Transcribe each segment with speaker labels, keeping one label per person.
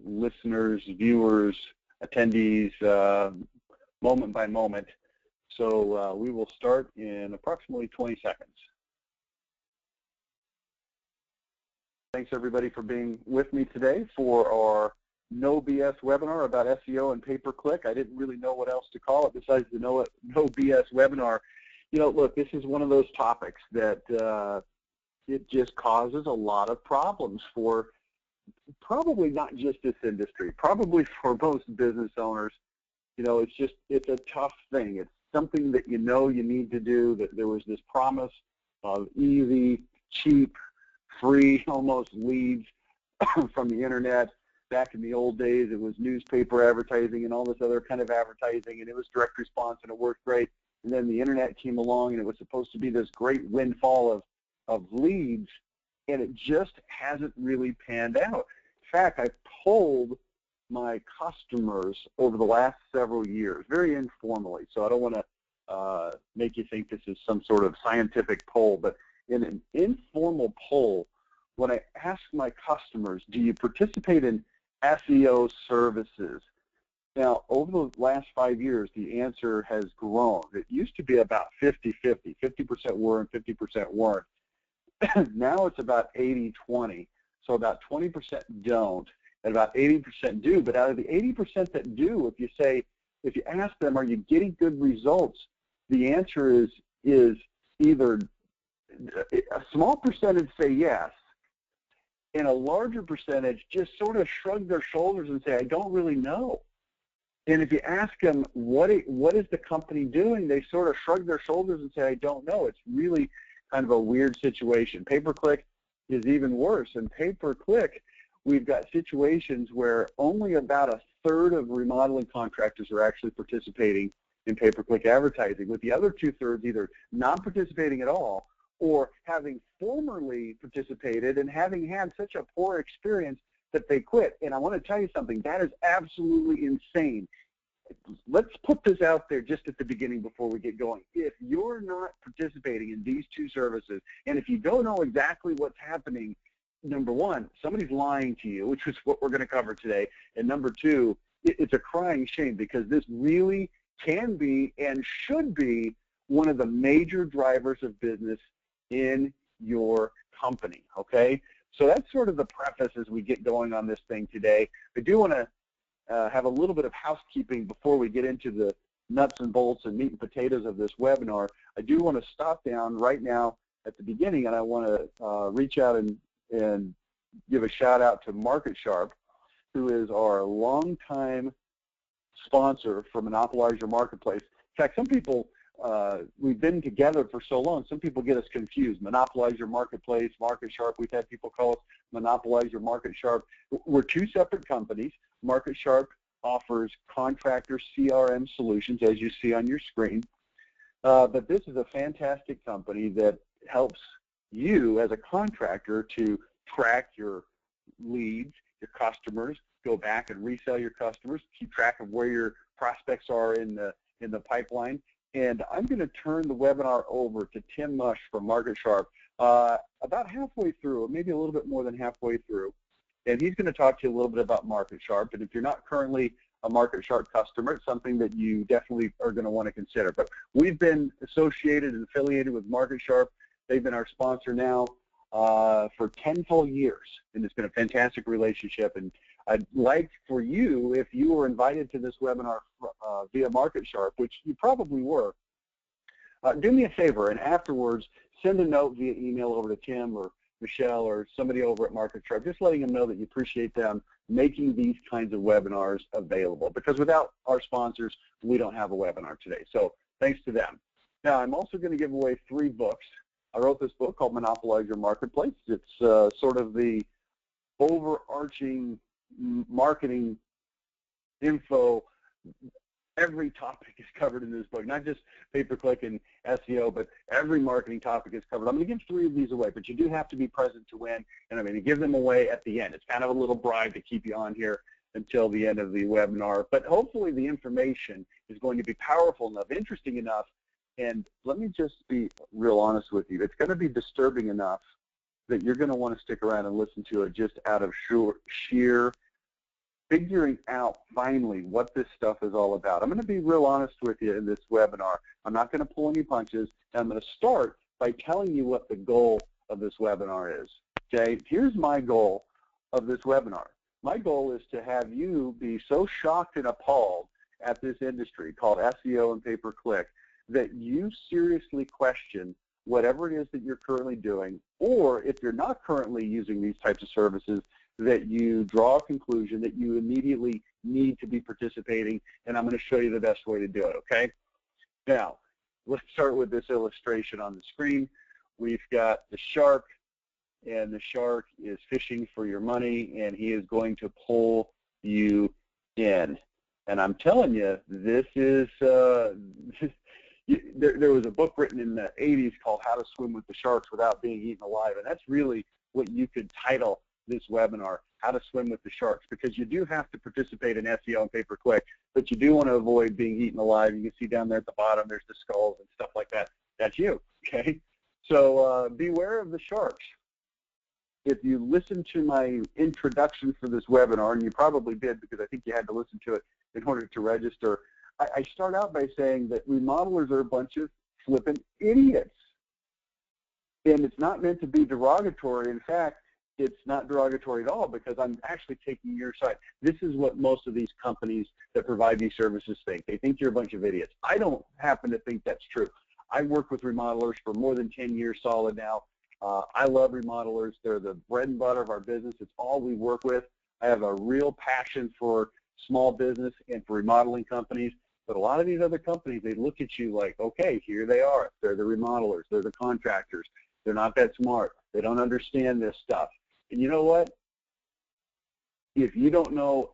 Speaker 1: listeners, viewers, attendees, moment by moment. So we will start in approximately 20 seconds. Thanks everybody for being with me today for our No BS webinar about SEO and pay-per-click. I didn't really know what else to call it besides the No BS webinar. You know, look, this is one of those topics that it just causes a lot of problems for probably not just this industry, probably for most business owners. You know, it's a tough thing. It's something that you know you need to do, that there was this promise of easy, cheap, free almost leads from the internet. Back in the old days, it was newspaper advertising and all this other kind of advertising, and it was direct response, and it worked great. And then the internet came along, and it was supposed to be this great windfall of leads, and it just hasn't really panned out. In fact, I polled my customers over the last several years, very informally, so I don't want to make you think this is some sort of scientific poll, but in an informal poll, when I asked my customers, do you participate in SEO services? Now, over the last 5 years, the answer has grown. It used to be about 50-50. 50% were and 50% weren't. Now it's about 80-20. So about 20% don't, and about 80% do. But out of the 80% that do, if you ask them, are you getting good results? The answer is either a small percentage say yes, and a larger percentage just sort of shrug their shoulders and say, I don't really know. And if you ask them, what is the company doing, they sort of shrug their shoulders and say, I don't know. It's really kind of a weird situation. Pay-per-click is even worse. In pay-per-click, we've got situations where only about a third of remodeling contractors are actually participating in pay-per-click advertising, with the other 2/3 either not participating at all or having formerly participated and having had such a poor experience that they quit. And I want to tell you something, that is absolutely insane. Let's put this out there just at the beginning before we get going. If you're not participating in these two services, and if you don't know exactly what's happening, number one, somebody's lying to you, which is what we're going to cover today. And number two, it's a crying shame, because this really can be and should be one of the major drivers of business in your company, okay? So that's sort of the preface as we get going on this thing today. I do want to have a little bit of housekeeping before we get into the nuts and bolts and meat and potatoes of this webinar. I do want to stop down right now at the beginning, and I want to reach out and give a shout out to Market Sharp, who is our longtime sponsor for Monopolize Your Marketplace. In fact, some people, we've been together for so long, some people get us confused. Monopolize Your Marketplace, Market Sharp, we've had people call us Monopolize Your Market Sharp. We're two separate companies. Market Sharp offers contractor CRM solutions, as you see on your screen. But this is a fantastic company that helps you as a contractor to track your leads, your customers, go back and resell your customers, keep track of where your prospects are in the pipeline. And I'm going to turn the webinar over to Tim Mush from Market Sharp about halfway through, or maybe a little bit more than halfway through. And he's going to talk to you a little bit about Market Sharp. And if you're not currently a Market Sharp customer, it's something that you definitely are going to want to consider. But we've been associated and affiliated with Market Sharp. They've been our sponsor now for 10 full years, and it's been a fantastic relationship. And I'd like for you, if you were invited to this webinar via Market Sharp, which you probably were, do me a favor, and afterwards send a note via email over to Tim or Michelle or somebody over at Market Sharp, just letting them know that you appreciate them making these kinds of webinars available, because without our sponsors, we don't have a webinar today. So thanks to them. Now, I'm also going to give away 3 books. I wrote this book called Monopolize Your Marketplace. It's sort of the overarching marketing info. Every topic is covered in this book, not just pay-per-click and SEO, but every marketing topic is covered. I'm going to give 3 of these away, but you do have to be present to win, and I'm going to give them away at the end. It's kind of a little bribe to keep you on here until the end of the webinar, but hopefully the information is going to be powerful enough, interesting enough, and let me just be real honest with you. It's going to be disturbing enough that you're going to want to stick around and listen to it just out of sheer figuring out finally what this stuff is all about. I'm going to be real honest with you in this webinar. I'm not going to pull any punches. And I'm going to start by telling you what the goal of this webinar is. Okay, here's my goal of this webinar. My goal is to have you be so shocked and appalled at this industry called SEO and pay-per-click that you seriously question whatever it is that you're currently doing, or if you're not currently using these types of services, that you draw a conclusion that you immediately need to be participating, and I'm going to show you the best way to do it, okay? Now, let's start with this illustration on the screen. We've got the shark, and the shark is fishing for your money, and he is going to pull you in. And I'm telling you, this is, there was a book written in the 80s called How to Swim with the Sharks Without Being Eaten Alive, and that's really what you could title this webinar, How to Swim with the Sharks, because you do have to participate in SEO and pay-per-click, but you do want to avoid being eaten alive. You can see down there at the bottom, there's the skulls and stuff like that. That's you, okay? So beware of the sharks. If you listen to my introduction for this webinar, and you probably did because I think you had to listen to it in order to register, I start out by saying that remodelers are a bunch of flippin' idiots. And it's not meant to be derogatory. In fact, it's not derogatory at all because I'm actually taking your side. This is what most of these companies that provide these services think. They think you're a bunch of idiots. I don't happen to think that's true. I've worked with remodelers for more than 10 years solid now. I love remodelers. They're the bread and butter of our business. It's all we work with. I have a real passion for small business and for remodeling companies. But a lot of these other companies, they look at you like, okay, here they are. They're the remodelers. They're the contractors. They're not that smart. They don't understand this stuff. And you know what? If you don't know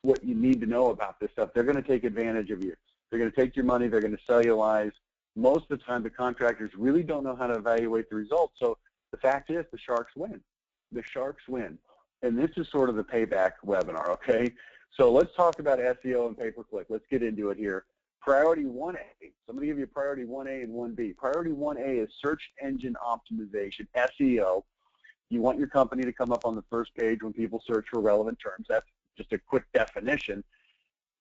Speaker 1: what you need to know about this stuff, they're going to take advantage of you. They're going to take your money. They're going to sell you lies. Most of the time, the contractors really don't know how to evaluate the results. So the fact is, the sharks win. The sharks win. And this is sort of the payback webinar, okay? So let's talk about SEO and pay-per-click. Let's get into it here. Priority 1A. So I'm going to give you priority 1A and 1B. Priority 1A is search engine optimization, SEO. You want your company to come up on the first page when people search for relevant terms. That's just a quick definition.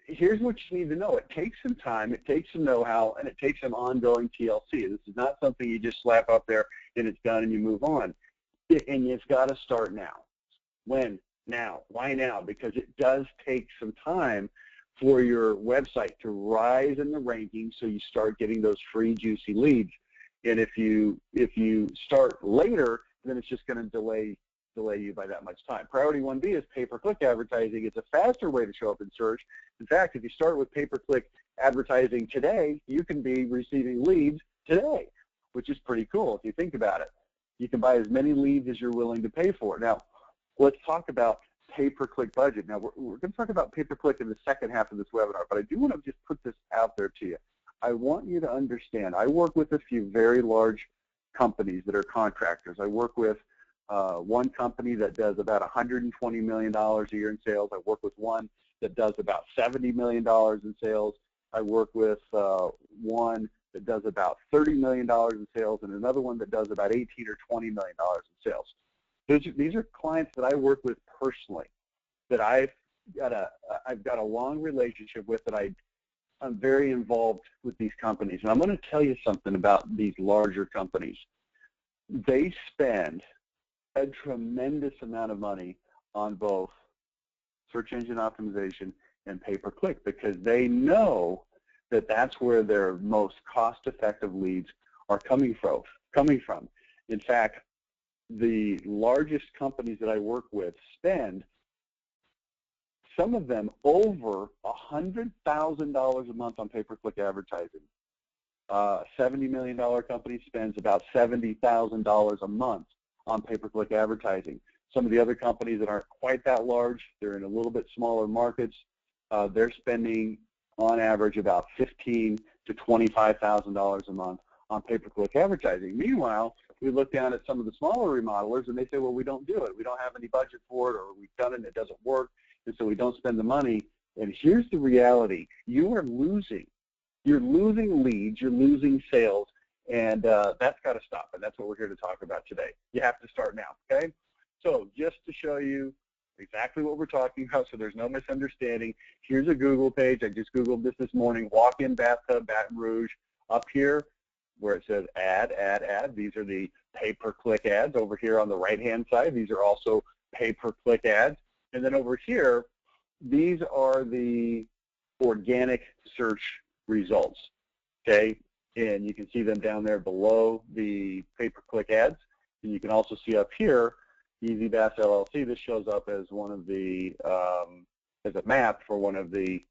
Speaker 1: Here's what you need to know. It takes some time, it takes some know-how, and it takes some ongoing TLC. This is not something you just slap up there and it's done and you move on. And you've got to start now. When? Now. Why now? Because it does take some time for your website to rise in the rankings so you start getting those free, juicy leads. And if you start later, then it's just going to delay you by that much time. Priority 1B is pay-per-click advertising. It's a faster way to show up in search. In fact, if you start with pay-per-click advertising today, you can be receiving leads today, which is pretty cool if you think about it. You can buy as many leads as you're willing to pay for. Now, let's talk about pay-per-click budget. Now, we're going to talk about pay-per-click in the second half of this webinar, but I do want to just put this out there to you. I want you to understand, I work with a few very large companies that are contractors. I work with one company that does about $120 million a year in sales. I work with one that does about $70 million in sales. I work with one that does about $30 million in sales and another one that does about $18 or $20 million in sales. These are clients that I work with personally, that I've got a long relationship with, that I'm very involved with these companies. And I'm going to tell you something about these larger companies. They spend a tremendous amount of money on both search engine optimization and pay-per-click because they know that that's where their most cost-effective leads are coming from. In fact, the largest companies that I work with spend, some of them, over $100,000 a month on pay-per-click advertising. A $70 million company spends about $70,000 a month on pay-per-click advertising. Some of the other companies that aren't quite that large, they're in a little bit smaller markets, they're spending on average about $15,000 to $25,000 a month on pay-per-click advertising. Meanwhile, we look down at some of the smaller remodelers and they say, well, we don't do it. We don't have any budget for it, or we've done it and it doesn't work, and so we don't spend the money. And here's the reality. You are losing. You're losing leads. You're losing sales. And that's got to stop, and that's what we're here to talk about today. You have to start now, okay? So just to show you exactly what we're talking about, so there's no misunderstanding. Here's a Google page. I just Googled this morning, walk-in bathtub, Baton Rouge. Up here where it says ad, these are the pay-per-click ads. Over here on the right-hand side, these are also pay-per-click ads. And then over here, these are the organic search results, okay? And you can see them down there below the pay-per-click ads. And you can also see up here, Easy Bass LLC, this shows up as one of the, as a map for one of the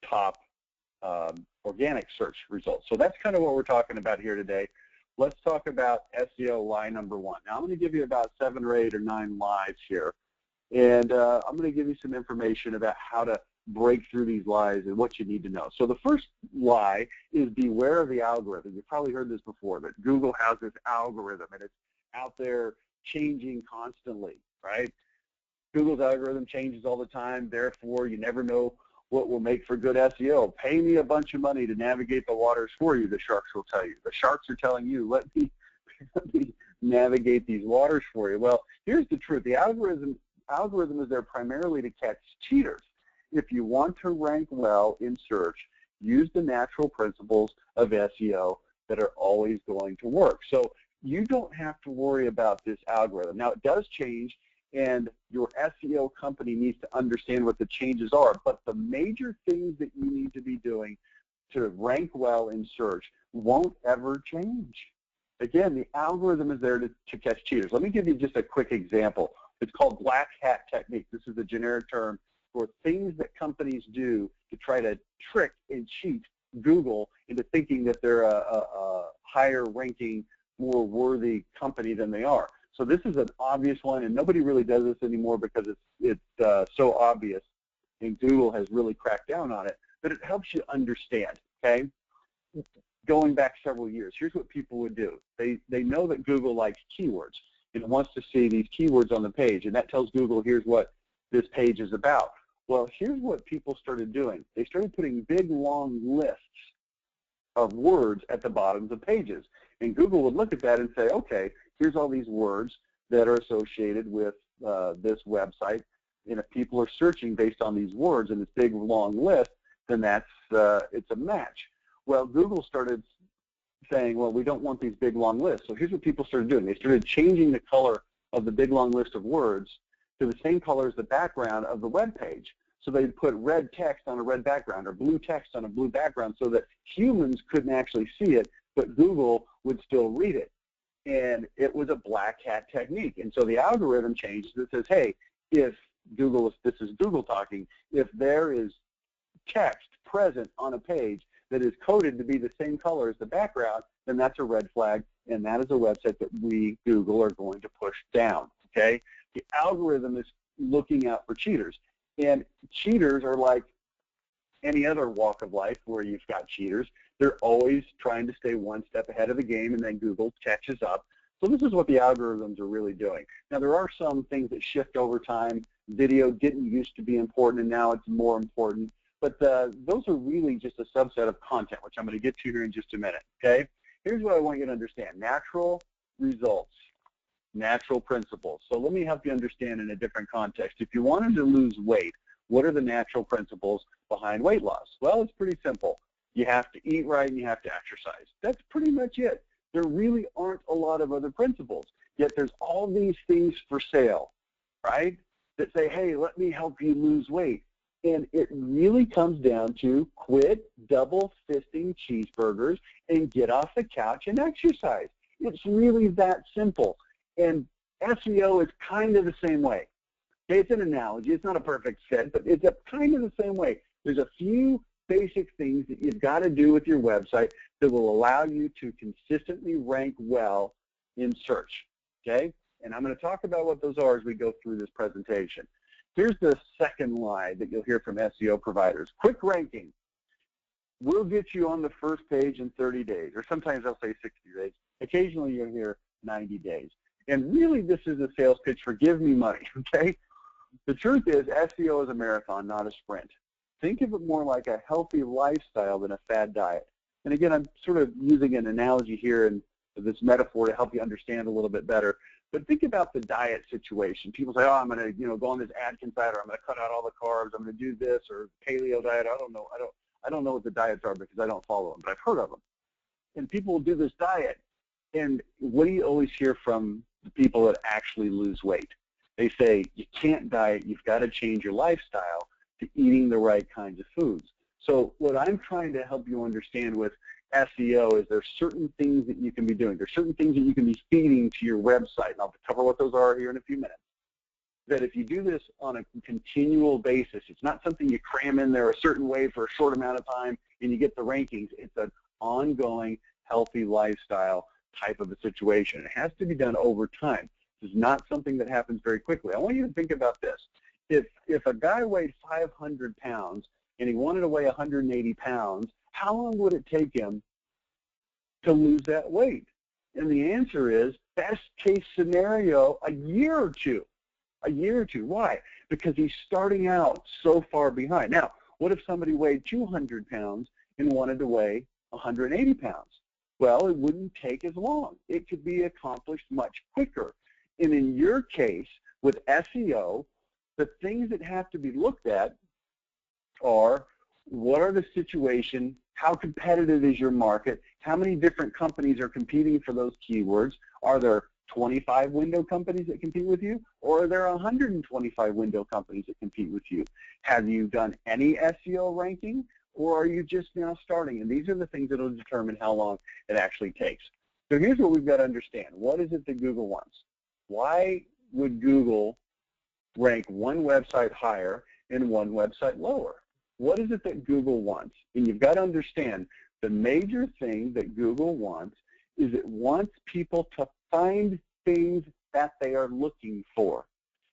Speaker 1: top organic search results. So that's kind of what we're talking about here today. Let's talk about SEO lie number one. Now I'm going to give you about 7 or 8 or 9 lies here. And I'm going to give you some information about how to break through these lies and what you need to know. So the first lie is beware of the algorithm. You've probably heard this before, but Google has this algorithm and it's out there changing constantly, right? Google's algorithm changes all the time, therefore you never know what will make for good SEO. Pay me a bunch of money to navigate the waters for you, the sharks will tell you. The sharks are telling you, let me navigate these waters for you. Well, here's the truth. The algorithm is there primarily to catch cheaters. If you want to rank well in search, use the natural principles of SEO that are always going to work. So you don't have to worry about this algorithm. Now, it does change, and your SEO company needs to understand what the changes are, but the major things that you need to be doing to rank well in search won't ever change. Again, the algorithm is there to catch cheaters. Let me give you just a quick example. It's called black hat technique. This is a generic term for things that companies do to try to trick and cheat Google into thinking that they're a higher ranking, more worthy company than they are. So this is an obvious one, and nobody really does this anymore because it's so obvious, and Google has really cracked down on it, but it helps you understand, okay? Going back several years, here's what people would do. They know that Google likes keywords and wants to see these keywords on the page, and that tells Google here's what this page is about. Well, here's what people started doing. They started putting big, long lists of words at the bottoms of pages, and Google would look at that and say, okay, here's all these words that are associated with this website, and if people are searching based on these words in this big, long list, then that's it's a match. Well, Google started saying, well, we don't want these big, long lists. So here's what people started doing. They started changing the color of the big, long list of words to the same color as the background of the web page. So they'd put red text on a red background or blue text on a blue background so that humans couldn't actually see it, but Google would still read it. And it was a black hat technique. And so the algorithm changes that says, hey, if Google, this is Google talking, if there is text present on a page that is coded to be the same color as the background, then that's a red flag, and that is a website that we, Google, are going to push down, okay? The algorithm is looking out for cheaters, and cheaters are like any other walk of life where you've got cheaters. They're always trying to stay one step ahead of the game, and then Google catches up. So this is what the algorithms are really doing. Now, there are some things that shift over time. Video didn't used to be important, and now it's more important. But those are really just a subset of content, which I'm going to get to here in just a minute, okay? Here's what I want you to understand. Natural results, natural principles. So let me help you understand in a different context. If you wanted to lose weight, what are the natural principles behind weight loss? Well, it's pretty simple. You have to eat right and you have to exercise. That's pretty much it. There really aren't a lot of other principles. Yet there's all these things for sale, right, that say, hey, let me help you lose weight. And it really comes down to quit double fisting cheeseburgers and get off the couch and exercise. It's really that simple. And SEO is kind of the same way. Okay, it's an analogy. It's not a perfect fit, but it's kind of the same way. There's a few basic things that you've got to do with your website that will allow you to consistently rank well in search. Okay? And I'm going to talk about what those are as we go through this presentation. Here's the second lie that you'll hear from SEO providers. Quick ranking. We'll get you on the first page in 30 days, or sometimes I'll say 60 days. Occasionally you'll hear 90 days. And really this is a sales pitch for give me money, okay? The truth is SEO is a marathon, not a sprint. Think of it more like a healthy lifestyle than a fad diet. And again, I'm sort of using an analogy here and this metaphor to help you understand a little bit better. But think about the diet situation. People say, oh, I'm going to go on this Atkins diet, or I'm going to cut out all the carbs, I'm going to do this, or paleo diet. I don't know. I don't know what the diets are because I don't follow them, but I've heard of them. And people will do this diet, and what do you always hear from the people that actually lose weight? They say, you can't diet, you've got to change your lifestyle to eating the right kinds of foods. So what I'm trying to help you understand with SEO is there's certain things that you can be doing. There's certain things that you can be feeding to your website, and I'll cover what those are here in a few minutes. That if you do this on a continual basis, it's not something you cram in there a certain way for a short amount of time and you get the rankings. It's an ongoing, healthy lifestyle type of a situation. It has to be done over time. This is not something that happens very quickly. I want you to think about this. If a guy weighed 500 pounds and he wanted to weigh 180 pounds, how long would it take him to lose that weight? And the answer is, best case scenario, a year or two. A year or two. Why? Because he's starting out so far behind. Now, what if somebody weighed 200 pounds and wanted to weigh 180 pounds? Well, it wouldn't take as long. It could be accomplished much quicker. And in your case, with SEO, the things that have to be looked at are, what are the situation, how competitive is your market, how many different companies are competing for those keywords, are there 25 window companies that compete with you, or are there 125 window companies that compete with you? Have you done any SEO ranking, or are you just now starting? And these are the things that will determine how long it actually takes. So here's what we've got to understand. What is it that Google wants? Why would Google rank one website higher and one website lower? What is it that Google wants? And you've got to understand, the major thing that Google wants is it wants people to find things that they are looking for.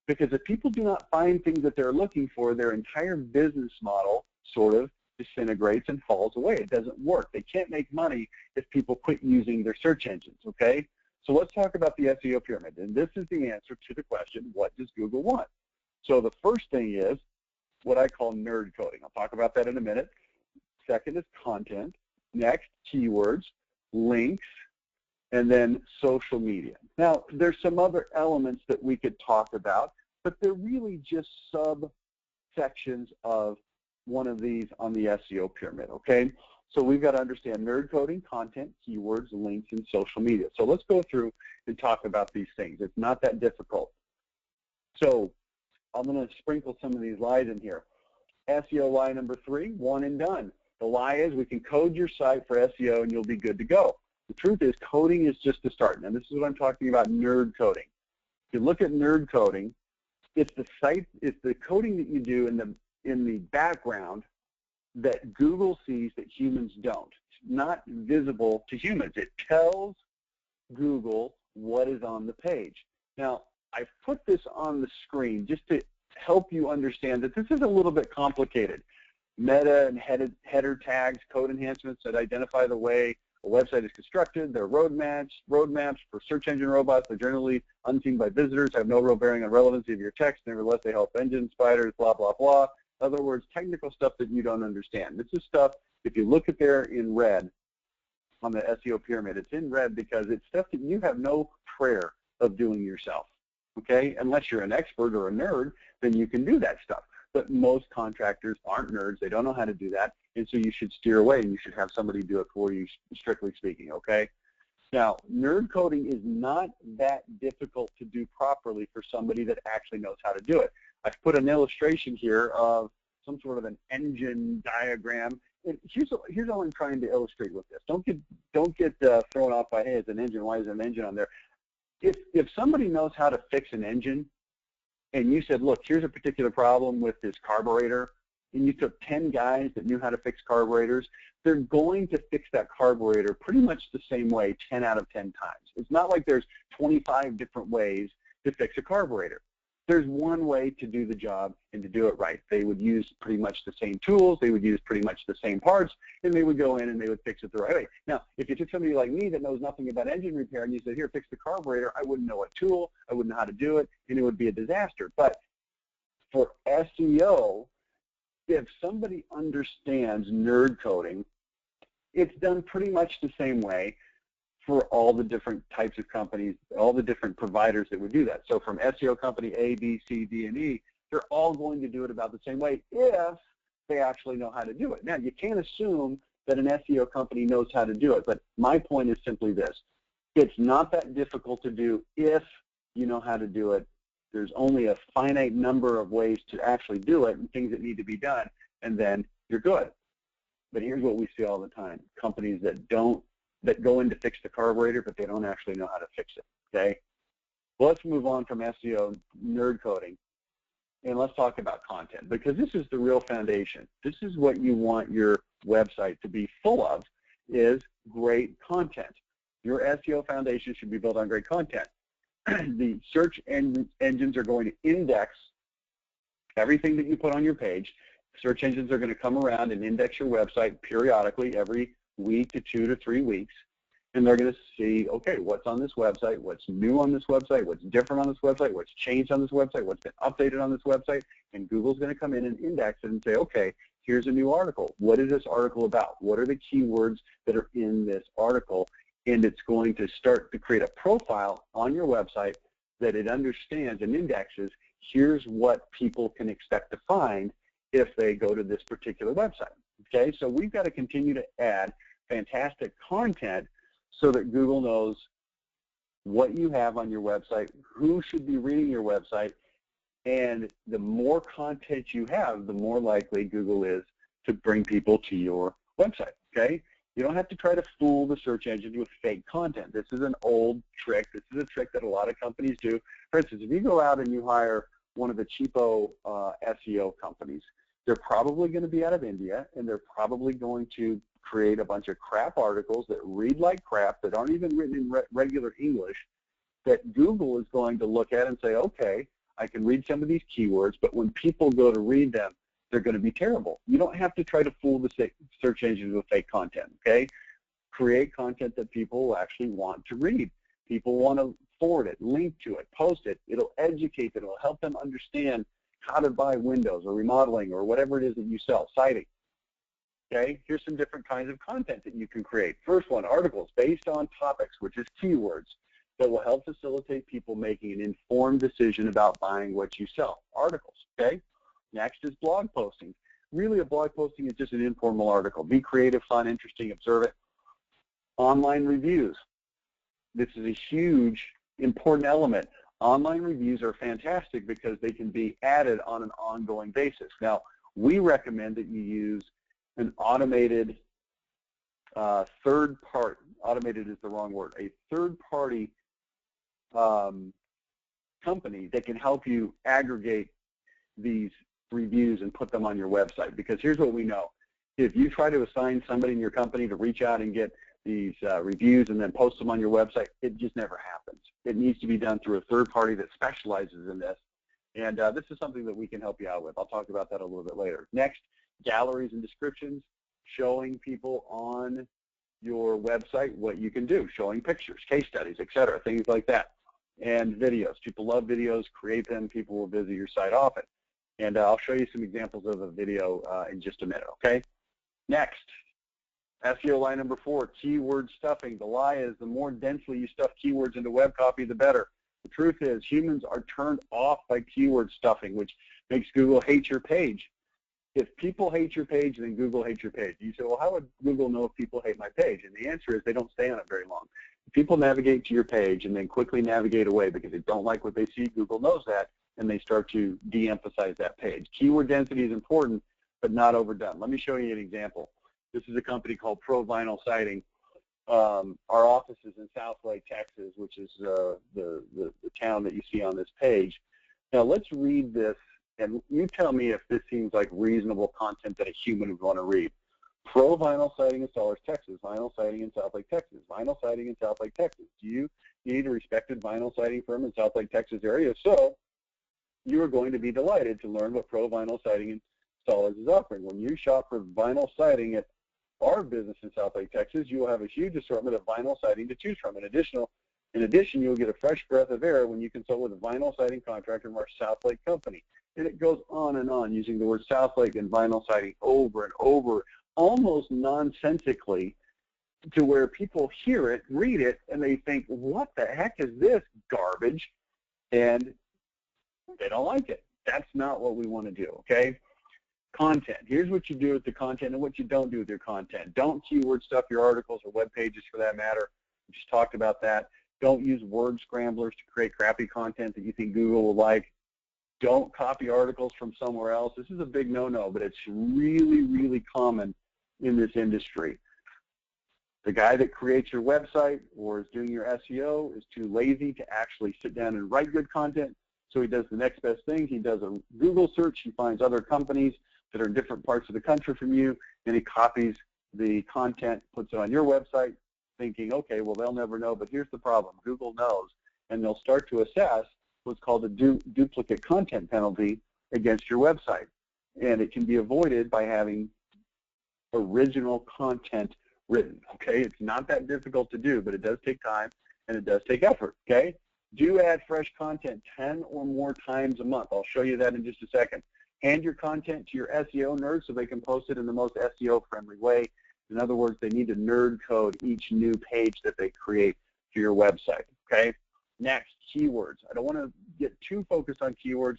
Speaker 1: Because if people do not find things that they're looking for, their entire business model sort of disintegrates and falls away. It doesn't work. They can't make money if people quit using their search engines, okay? So let's talk about the SEO pyramid. And this is the answer to the question, what does Google want? So the first thing is what I call nerd coding. I'll talk about that in a minute. Second is content. Next, keywords, links, and then social media. Now, there's some other elements that we could talk about, but they're really just subsections of one of these on the SEO pyramid, okay? So we've got to understand nerd coding, content, keywords, links, and social media. So let's go through and talk about these things. It's not that difficult. So I'm going to sprinkle some of these lies in here. SEO lie number 3, one and done. The lie is we can code your site for SEO and you'll be good to go. The truth is coding is just the start. Now this is what I'm talking about, nerd coding. If you look at nerd coding, it's the coding that you do in the background that Google sees that humans don't. It's not visible to humans. It tells Google what is on the page. Now, I've put this on the screen just to help you understand that this is a little bit complicated. Meta and header tags, code enhancements that identify the way a website is constructed, their roadmaps for search engine robots. They're generally unseen by visitors, have no real bearing on relevancy of your text. Nevertheless, they help engine spiders, blah, blah, blah. In other words, technical stuff that you don't understand. This is stuff, if you look at there in red on the SEO pyramid, it's in red because it's stuff that you have no prayer of doing yourself, okay? Unless you're an expert or a nerd, then you can do that stuff. But most contractors aren't nerds. They don't know how to do that, and so you should steer away, and you should have somebody do it for you, strictly speaking, okay? Now, nerd coding is not that difficult to do properly for somebody that actually knows how to do it. I've put an illustration here of some sort of an engine diagram. And here's all I'm trying to illustrate with this. Don't get thrown off by, hey, it's an engine. Why is an engine on there? If somebody knows how to fix an engine, and you said, look, here's a particular problem with this carburetor, and you took 10 guys that knew how to fix carburetors, they're going to fix that carburetor pretty much the same way 10 out of 10 times. It's not like there's 25 different ways to fix a carburetor. There's one way to do the job and to do it right. They would use pretty much the same tools, they would use pretty much the same parts, and they would go in and they would fix it the right way. Now, if you took somebody like me that knows nothing about engine repair and you said, here, fix the carburetor, I wouldn't know what tool, I wouldn't know how to do it, and it would be a disaster. But for SEO, if somebody understands nerd coding, it's done pretty much the same way for all the different types of companies, all the different providers that would do that. So from SEO company A, B, C, D, and E, they're all going to do it about the same way if they actually know how to do it. Now, you can't assume that an SEO company knows how to do it, but my point is simply this. It's not that difficult to do if you know how to do it. There's only a finite number of ways to actually do it and things that need to be done, and then you're good. But here's what we see all the time. Companies that go in to fix the carburetor, but they don't actually know how to fix it, okay? Well, let's move on from SEO nerd coding, and let's talk about content, because this is the real foundation. This is what you want your website to be full of, is great content. Your SEO foundation should be built on great content. The search engines are going to index everything that you put on your page. Search engines are going to come around and index your website periodically every week to 2 to 3 weeks, and they're going to see, okay, what's on this website, what's new on this website, what's different on this website, what's changed on this website, what's been updated on this website, and Google's going to come in and index it and say, okay, here's a new article. What is this article about? What are the keywords that are in this article? And it's going to start to create a profile on your website that it understands and indexes. Here's what people can expect to find if they go to this particular website. Okay, so we've got to continue to add fantastic content so that Google knows what you have on your website, who should be reading your website, and the more content you have, the more likely Google is to bring people to your website. Okay? You don't have to try to fool the search engine with fake content. This is an old trick. This is a trick that a lot of companies do. For instance, if you go out and you hire one of the cheapo SEO companies, they're probably going to be out of India, and they're probably going to create a bunch of crap articles that read like crap, that aren't even written in regular English, that Google is going to look at and say, okay, I can read some of these keywords, but when people go to read them, they're going to be terrible. You don't have to try to fool the search engines with fake content, okay? Create content that people will actually want to read. People want to forward it, link to it, post it. It'll educate them. It'll help them understand how to buy windows or remodeling or whatever it is that you sell, siding. Okay, here's some different kinds of content that you can create. First one, articles based on topics, which is keywords, that will help facilitate people making an informed decision about buying what you sell. Articles, okay? Next is blog posting. Really, a blog posting is just an informal article. Be creative, fun, interesting, observe it. Online reviews. This is a huge, important element. Online reviews are fantastic because they can be added on an ongoing basis. Now, we recommend that you use an automated automated is the wrong word, a third-party company that can help you aggregate these reviews and put them on your website. Because here's what we know. If you try to assign somebody in your company to reach out and get these reviews and then post them on your website, it just never happens. It needs to be done through a third party that specializes in this. And this is something that we can help you out with. I'll talk about that a little bit later. Next, galleries and descriptions, showing people on your website what you can do, showing pictures, case studies, etc., things like that. And videos. People love videos. Create them. People will visit your site often. And I'll show you some examples of a video in just a minute, okay? Next, SEO lie number 4, keyword stuffing. The lie is the more densely you stuff keywords into web copy, the better. The truth is humans are turned off by keyword stuffing, which makes Google hate your page. If people hate your page, then Google hates your page. You say, well, how would Google know if people hate my page? And the answer is they don't stay on it very long. If people navigate to your page and then quickly navigate away because they don't like what they see, Google knows that, and they start to de-emphasize that page. Keyword density is important, but not overdone. Let me show you an example. This is a company called Pro Vinyl Siding. Our office is in Southlake, Texas, which is the town that you see on this page. Now let's read this, and you tell me if this seems like reasonable content that a human would want to read. Pro Vinyl Siding Installers, Texas. Vinyl Siding in Southlake, Texas. Vinyl Siding in Southlake, Texas. Do you need a respected vinyl siding firm in Southlake, Texas area? So you are going to be delighted to learn what Pro Vinyl Siding Installers is offering. When you shop for vinyl siding at our business in Southlake, Texas, you will have a huge assortment of vinyl siding to choose from. In addition, you'll get a fresh breath of air when you consult with a vinyl siding contractor from our Southlake company. And it goes on and on, using the word Southlake and vinyl siding over and over, almost nonsensically, to where people hear it, read it, and they think, what the heck is this garbage? And they don't like it. That's not what we want to do, okay? Content. Here's what you do with the content and what you don't do with your content. Don't keyword stuff your articles or web pages for that matter. We just talked about that. Don't use word scramblers to create crappy content that you think Google will like. Don't copy articles from somewhere else. This is a big no-no, but it's really, really common in this industry. The guy that creates your website or is doing your SEO is too lazy to actually sit down and write good content, so he does the next best thing. He does a Google search. He finds other companies that are in different parts of the country from you, and he copies the content, puts it on your website, thinking, okay, well, they'll never know, but here's the problem. Google knows, and they'll start to assess what's called a duplicate content penalty against your website. And it can be avoided by having original content written, okay? It's not that difficult to do, but it does take time and it does take effort, okay? Do add fresh content 10 or more times a month. I'll show you that in just a second. Hand your content to your SEO nerds so they can post it in the most SEO-friendly way. In other words, they need to nerd code each new page that they create for your website, okay? Next, keywords. I don't want to get too focused on keywords,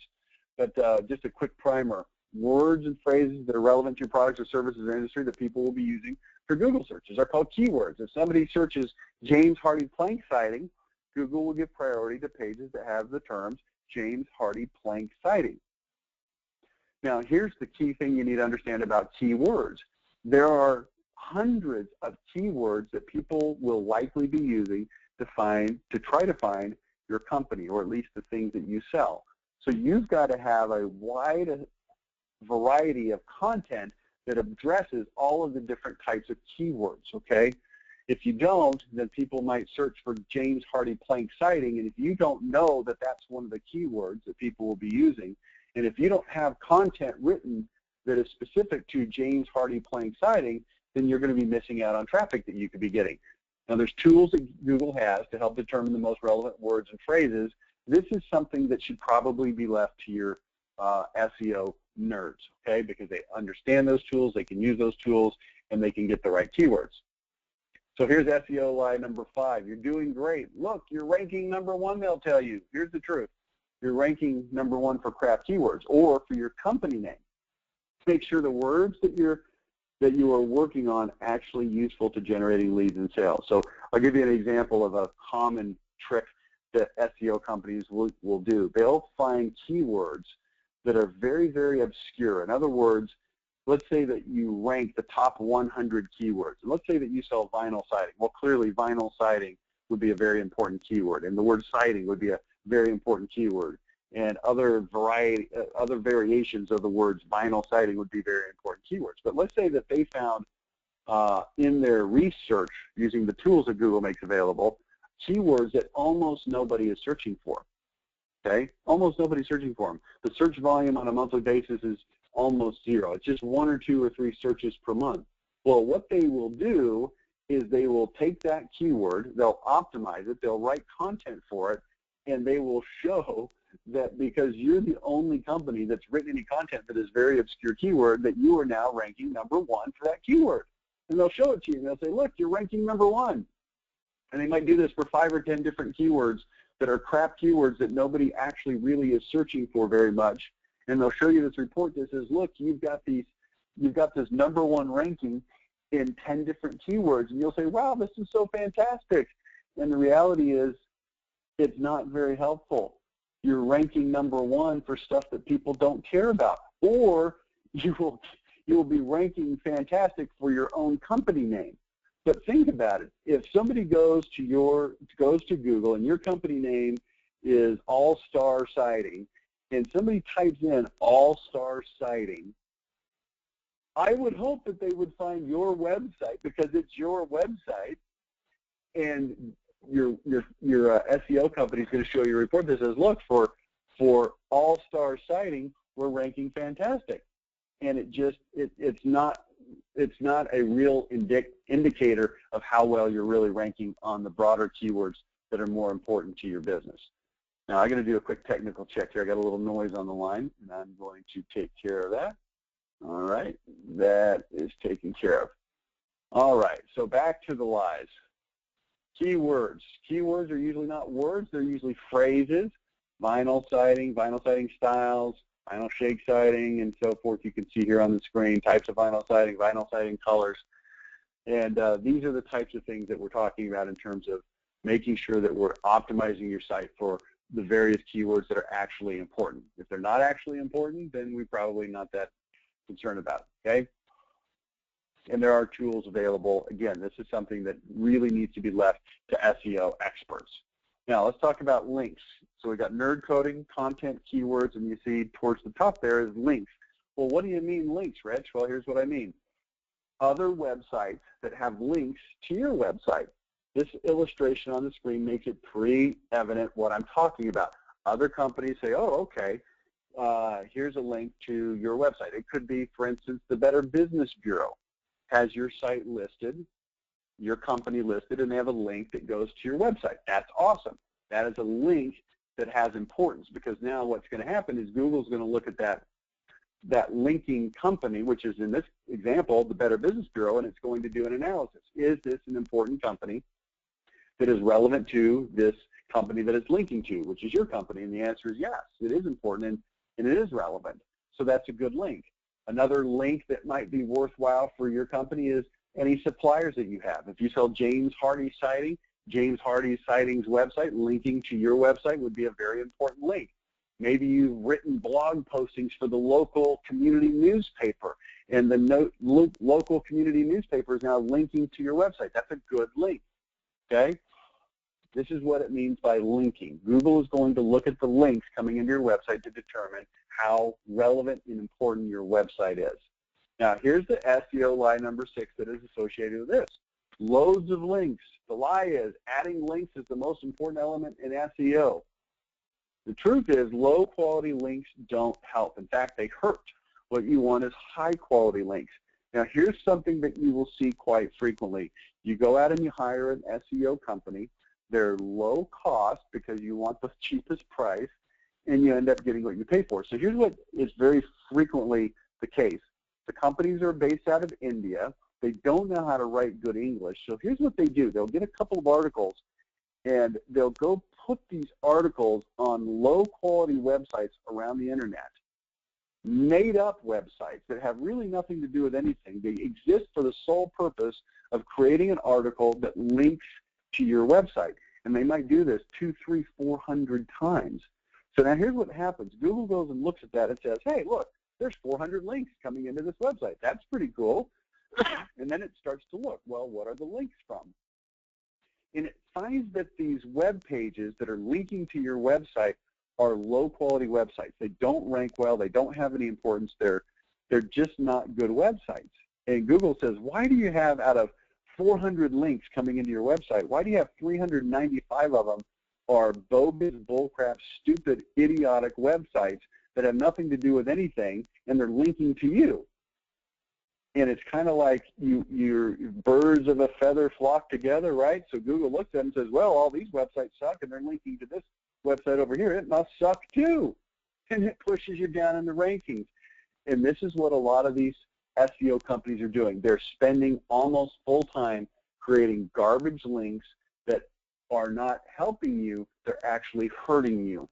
Speaker 1: but just a quick primer. Words and phrases that are relevant to your products or services or industry that people will be using for Google searches are called keywords. If somebody searches James Hardy plank siding, Google will give priority to pages that have the terms James Hardy plank siding. Now, here's the key thing you need to understand about keywords. There are hundreds of keywords that people will likely be using to try to find your company, or at least the things that you sell. So you've got to have a wide variety of content that addresses all of the different types of keywords, okay? If you don't, then people might search for James Hardy plank siding, and if you don't know that that's one of the keywords that people will be using, and if you don't have content written that is specific to James Hardy plank siding, then you're going to be missing out on traffic that you could be getting. Now, there's tools that Google has to help determine the most relevant words and phrases. This is something that should probably be left to your SEO nerds, okay, because they understand those tools, they can use those tools, and they can get the right keywords. So here's SEO lie number 5. You're doing great. Look, you're ranking number 1, they'll tell you. Here's the truth. You're ranking number 1 for crap keywords or for your company name. Make sure the words that you are working on actually useful to generating leads and sales. So I'll give you an example of a common trick that SEO companies will do. They'll find keywords that are very, very obscure. In other words, let's say that you rank the top 100 keywords. And let's say that you sell vinyl siding. Well, clearly vinyl siding would be a very important keyword, and the word siding would be a very important keyword. And other variations of the words vinyl siding would be very important keywords. But let's say that they found in their research, using the tools that Google makes available, keywords that almost nobody is searching for. Okay, almost nobody's searching for them. The search volume on a monthly basis is almost 0. It's just 1 or 2 or 3 searches per month. Well, what they will do is they will take that keyword, they'll optimize it, they'll write content for it, and they will show that because you're the only company that's written any content that is very obscure keyword, that you are now ranking number 1 for that keyword. And they'll show it to you, and they'll say, look, you're ranking number 1. And they might do this for 5 or 10 different keywords that are crap keywords that nobody actually really is searching for very much. And they'll show you this report that says, look, you've got this number 1 ranking in 10 different keywords. And you'll say, wow, this is so fantastic. And the reality is it's not very helpful. You're ranking number 1 for stuff that people don't care about. Or you will be ranking fantastic for your own company name. But think about it. If somebody goes to Google and your company name is All Star Siding, and somebody types in All Star Siding, I would hope that they would find your website because it's your website, and your SEO company is going to show you a report that says, look, for All Star Siding, we're ranking fantastic, and it's not a real indicator of how well you're really ranking on the broader keywords that are more important to your business. Now, I'm going to do a quick technical check here. I got a little noise on the line, and I'm going to take care of that. All right, that is taken care of. All right, so back to the lies. Keywords. Keywords are usually not words, they're usually phrases. Vinyl siding styles, vinyl shake siding, and so forth. You can see here on the screen types of vinyl siding colors. And these are the types of things that we're talking about in terms of making sure that we're optimizing your site for the various keywords that are actually important. If they're not actually important, then we're probably not that concerned about it, okay? And there are tools available. Again, this is something that really needs to be left to SEO experts. Now, let's talk about links. So we've got nerd coding, content, keywords, and you see towards the top there is links. Well, what do you mean links, Rich? Well, here's what I mean. Other websites that have links to your website. This illustration on the screen makes it pretty evident what I'm talking about. Other companies say, oh, okay, here's a link to your website. It could be, for instance, the Better Business Bureau has your site listed, your company listed, and they have a link that goes to your website. That's awesome. That is a link that has importance, because now what's going to happen is Google's going to look at that linking company, which is in this example, the Better Business Bureau, and it's going to do an analysis. Is this an important company that is relevant to this company that it's linking to, which is your company? And the answer is yes, it is important and it is relevant. So that's a good link. Another link that might be worthwhile for your company is any suppliers that you have. If you sell James Hardie Siding, James Hardie Siding's website, linking to your website would be a very important link. Maybe you've written blog postings for the local community newspaper, and the local community newspaper is now linking to your website. That's a good link, okay? This is what it means by linking. Google is going to look at the links coming into your website to determine how relevant and important your website is. Now, here's the SEO lie number 6 that is associated with this. Loads of links. The lie is adding links is the most important element in SEO. The truth is low-quality links don't help. In fact, they hurt. What you want is high-quality links. Now, here's something that you will see quite frequently. You go out and you hire an SEO company. They're low cost because you want the cheapest price, and you end up getting what you pay for. So here's what is very frequently the case. The companies are based out of India. They don't know how to write good English. So here's what they do. They'll get a couple of articles, and they'll go put these articles on low-quality websites around the internet, made-up websites that have really nothing to do with anything. They exist for the sole purpose of creating an article that links to your website, and they might do this 200, 300, 400 times. So now here's what happens. Google goes and looks at that and says, hey, look, there's 400 links coming into this website. That's pretty cool. And then it starts to look, well, what are the links from? And it finds that these web pages that are linking to your website are low-quality websites. They don't rank well. They don't have any importance. They're just not good websites. And Google says, why do you have, out of 400 links coming into your website, why do you have 395 of them are bogus, bullcrap, stupid, idiotic websites that have nothing to do with anything, and they're linking to you? And it's kind of like your birds of a feather flock together, right? So Google looks at it and says, well, all these websites suck, and they're linking to this website over here. It must suck too. And it pushes you down in the rankings. And this is what a lot of these SEO companies are doing. They're spending almost full-time creating garbage links that are not helping you. They're actually hurting you.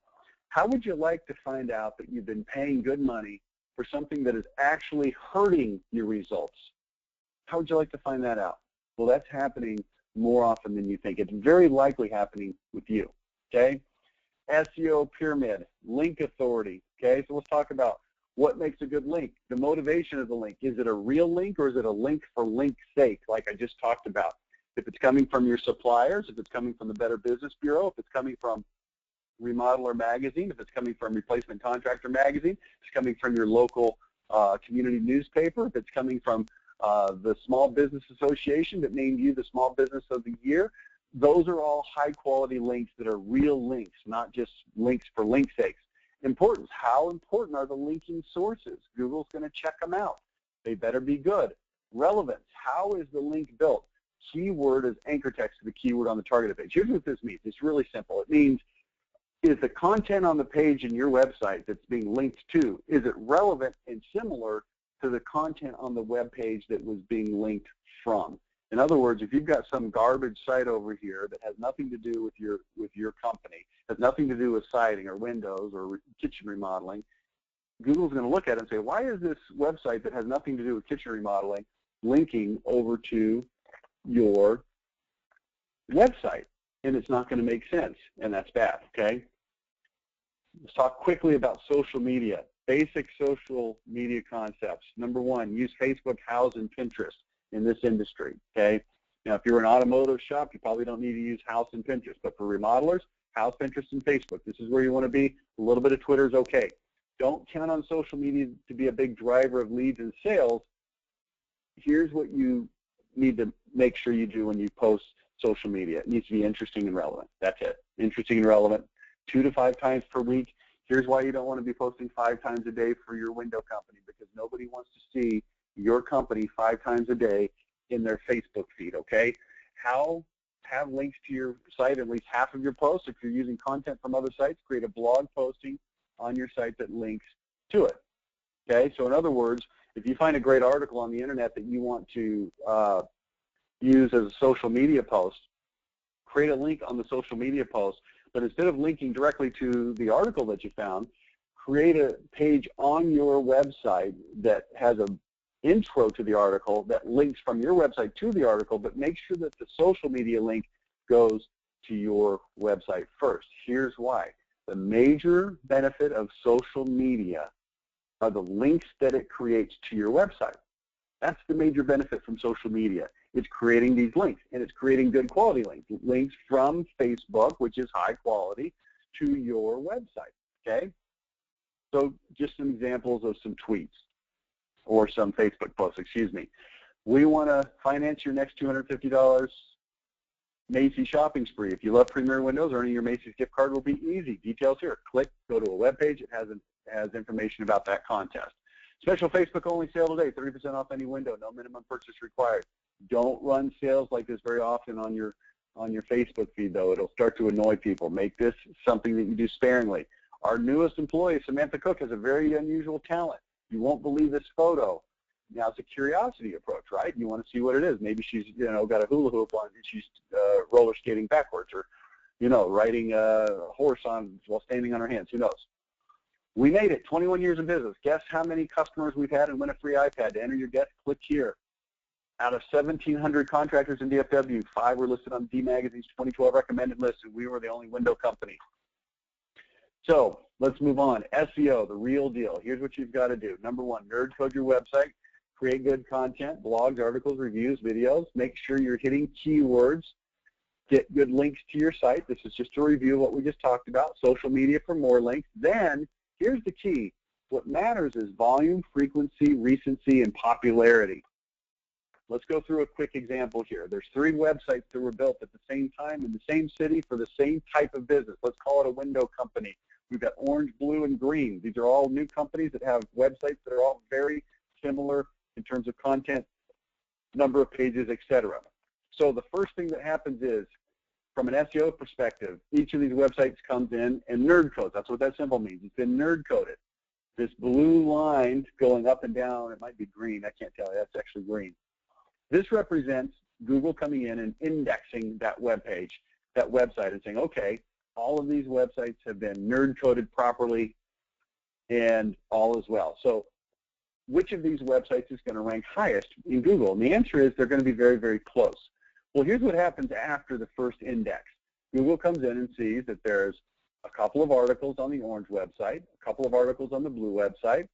Speaker 1: How would you like to find out that you've been paying good money for something that is actually hurting your results? How would you like to find that out? Well, that's happening more often than you think. It's very likely happening with you, okay? SEO Pyramid, link authority, okay? So let's talk about what makes a good link, the motivation of the link. Is it a real link, or is it a link for link's sake, like I just talked about? If it's coming from your suppliers, if it's coming from the Better Business Bureau, if it's coming from Remodeler magazine, if it's coming from Replacement Contractor magazine, if it's coming from your local community newspaper, if it's coming from the Small Business Association that named you the Small Business of the Year, those are all high-quality links that are real links, not just links for link's sakes. Importance. How important are the linking sources? Google's going to check them out. They better be good. Relevance. How is the link built? Keyword is anchor text to the keyword on the targeted page. Here's what this means. It's really simple. It means, is the content on the page in your website that's being linked to, is it relevant and similar to the content on the web page that was being linked from? In other words, if you've got some garbage site over here that has nothing to do with your company, has nothing to do with siding or windows or kitchen remodeling, Google's going to look at it and say, why is this website that has nothing to do with kitchen remodeling linking over to your website? And it's not going to make sense, and that's bad, okay? Let's talk quickly about social media. Basic social media concepts. Number one, use Facebook, Houzz, and Pinterest in this industry, okay? Now, if you're an automotive shop, you probably don't need to use Houzz and Pinterest, but for remodelers, Houzz, Pinterest, and Facebook. This is where you want to be. A little bit of Twitter is okay. Don't count on social media to be a big driver of leads and sales. Here's what you need to make sure you do when you post social media. It needs to be interesting and relevant. That's it. Interesting and relevant. 2 to 5 times per week. Here's why you don't want to be posting 5 times a day for your window company, because nobody wants to see your company 5 times a day in their Facebook feed, okay? Have links to your site at least half of your posts. If you're using content from other sites, create a blog posting on your site that links to it, okay? So in other words, if you find a great article on the internet that you want to use as a social media post, create a link on the social media post, but instead of linking directly to the article that you found, create a page on your website that has an intro to the article that links from your website to the article, but make sure that the social media link goes to your website first. Here's why. The major benefit of social media are the links that it creates to your website. That's the major benefit from social media. It's creating these links, and it's creating good quality links. Links from Facebook, which is high quality, to your website, okay? So just some examples of some tweets or some Facebook posts, excuse me. We want to finance your next $250 Macy's shopping spree. If you love Premier Windows, earning your Macy's gift card will be easy. Details here. Click, go to a web page. It has information about that contest. Special Facebook only sale today, 30% off any window, no minimum purchase required. Don't run sales like this very often on your Facebook feed, though. It'll start to annoy people. Make this something that you do sparingly. Our newest employee, Samantha Cook, has a very unusual talent. You won't believe this photo. Now, it's a curiosity approach, right? You want to see what it is. Maybe she's, got a hula hoop on and she's roller skating backwards, or, riding a horse while standing on her hands. Who knows? We made it. 21 years of business. Guess how many customers we've had and win a free iPad. To enter your guess, click here. Out of 1,700 contractors in DFW, 5 were listed on D Magazine's 2012 recommended list, and we were the only window company. So let's move on. SEO, the real deal. Here's what you've got to do. Number one, nerd code your website. Create good content, blogs, articles, reviews, videos. Make sure you're hitting keywords. Get good links to your site. This is just a review of what we just talked about. Social media for more links. Then, here's the key. What matters is volume, frequency, recency, and popularity. Let's go through a quick example here. There's 3 websites that were built at the same time in the same city for the same type of business. Let's call it a window company. We've got orange, blue, and green. These are all new companies that have websites that are all very similar in terms of content, number of pages, etc. So the first thing that happens is, from an SEO perspective, each of these websites comes in and nerd codes. That's what that symbol means. It's been nerd coded. This blue line going up and down, it might be green. I can't tell you. That's actually green. This represents Google coming in and indexing that web page, that website, and saying, okay, all of these websites have been nerd coded properly and all is well. So which of these websites is going to rank highest in Google? And the answer is they're going to be very, very close. Well, here's what happens after the first index. Google comes in and sees that there's a couple of articles on the orange website, a couple of articles on the blue website,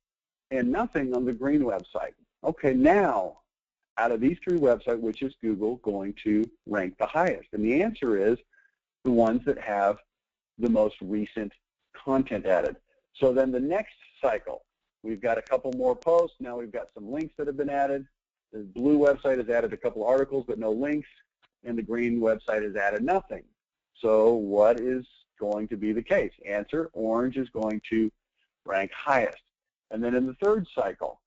Speaker 1: and nothing on the green website. Okay, now, out of these 3 websites, which is Google going to rank the highest? And the answer is the ones that have the most recent content added. So then the next cycle, we've got a couple more posts. Now we've got some links that have been added. The blue website has added a couple articles but no links, and the green website has added nothing. So what is going to be the case? Answer, orange is going to rank highest. And then in the third cycle,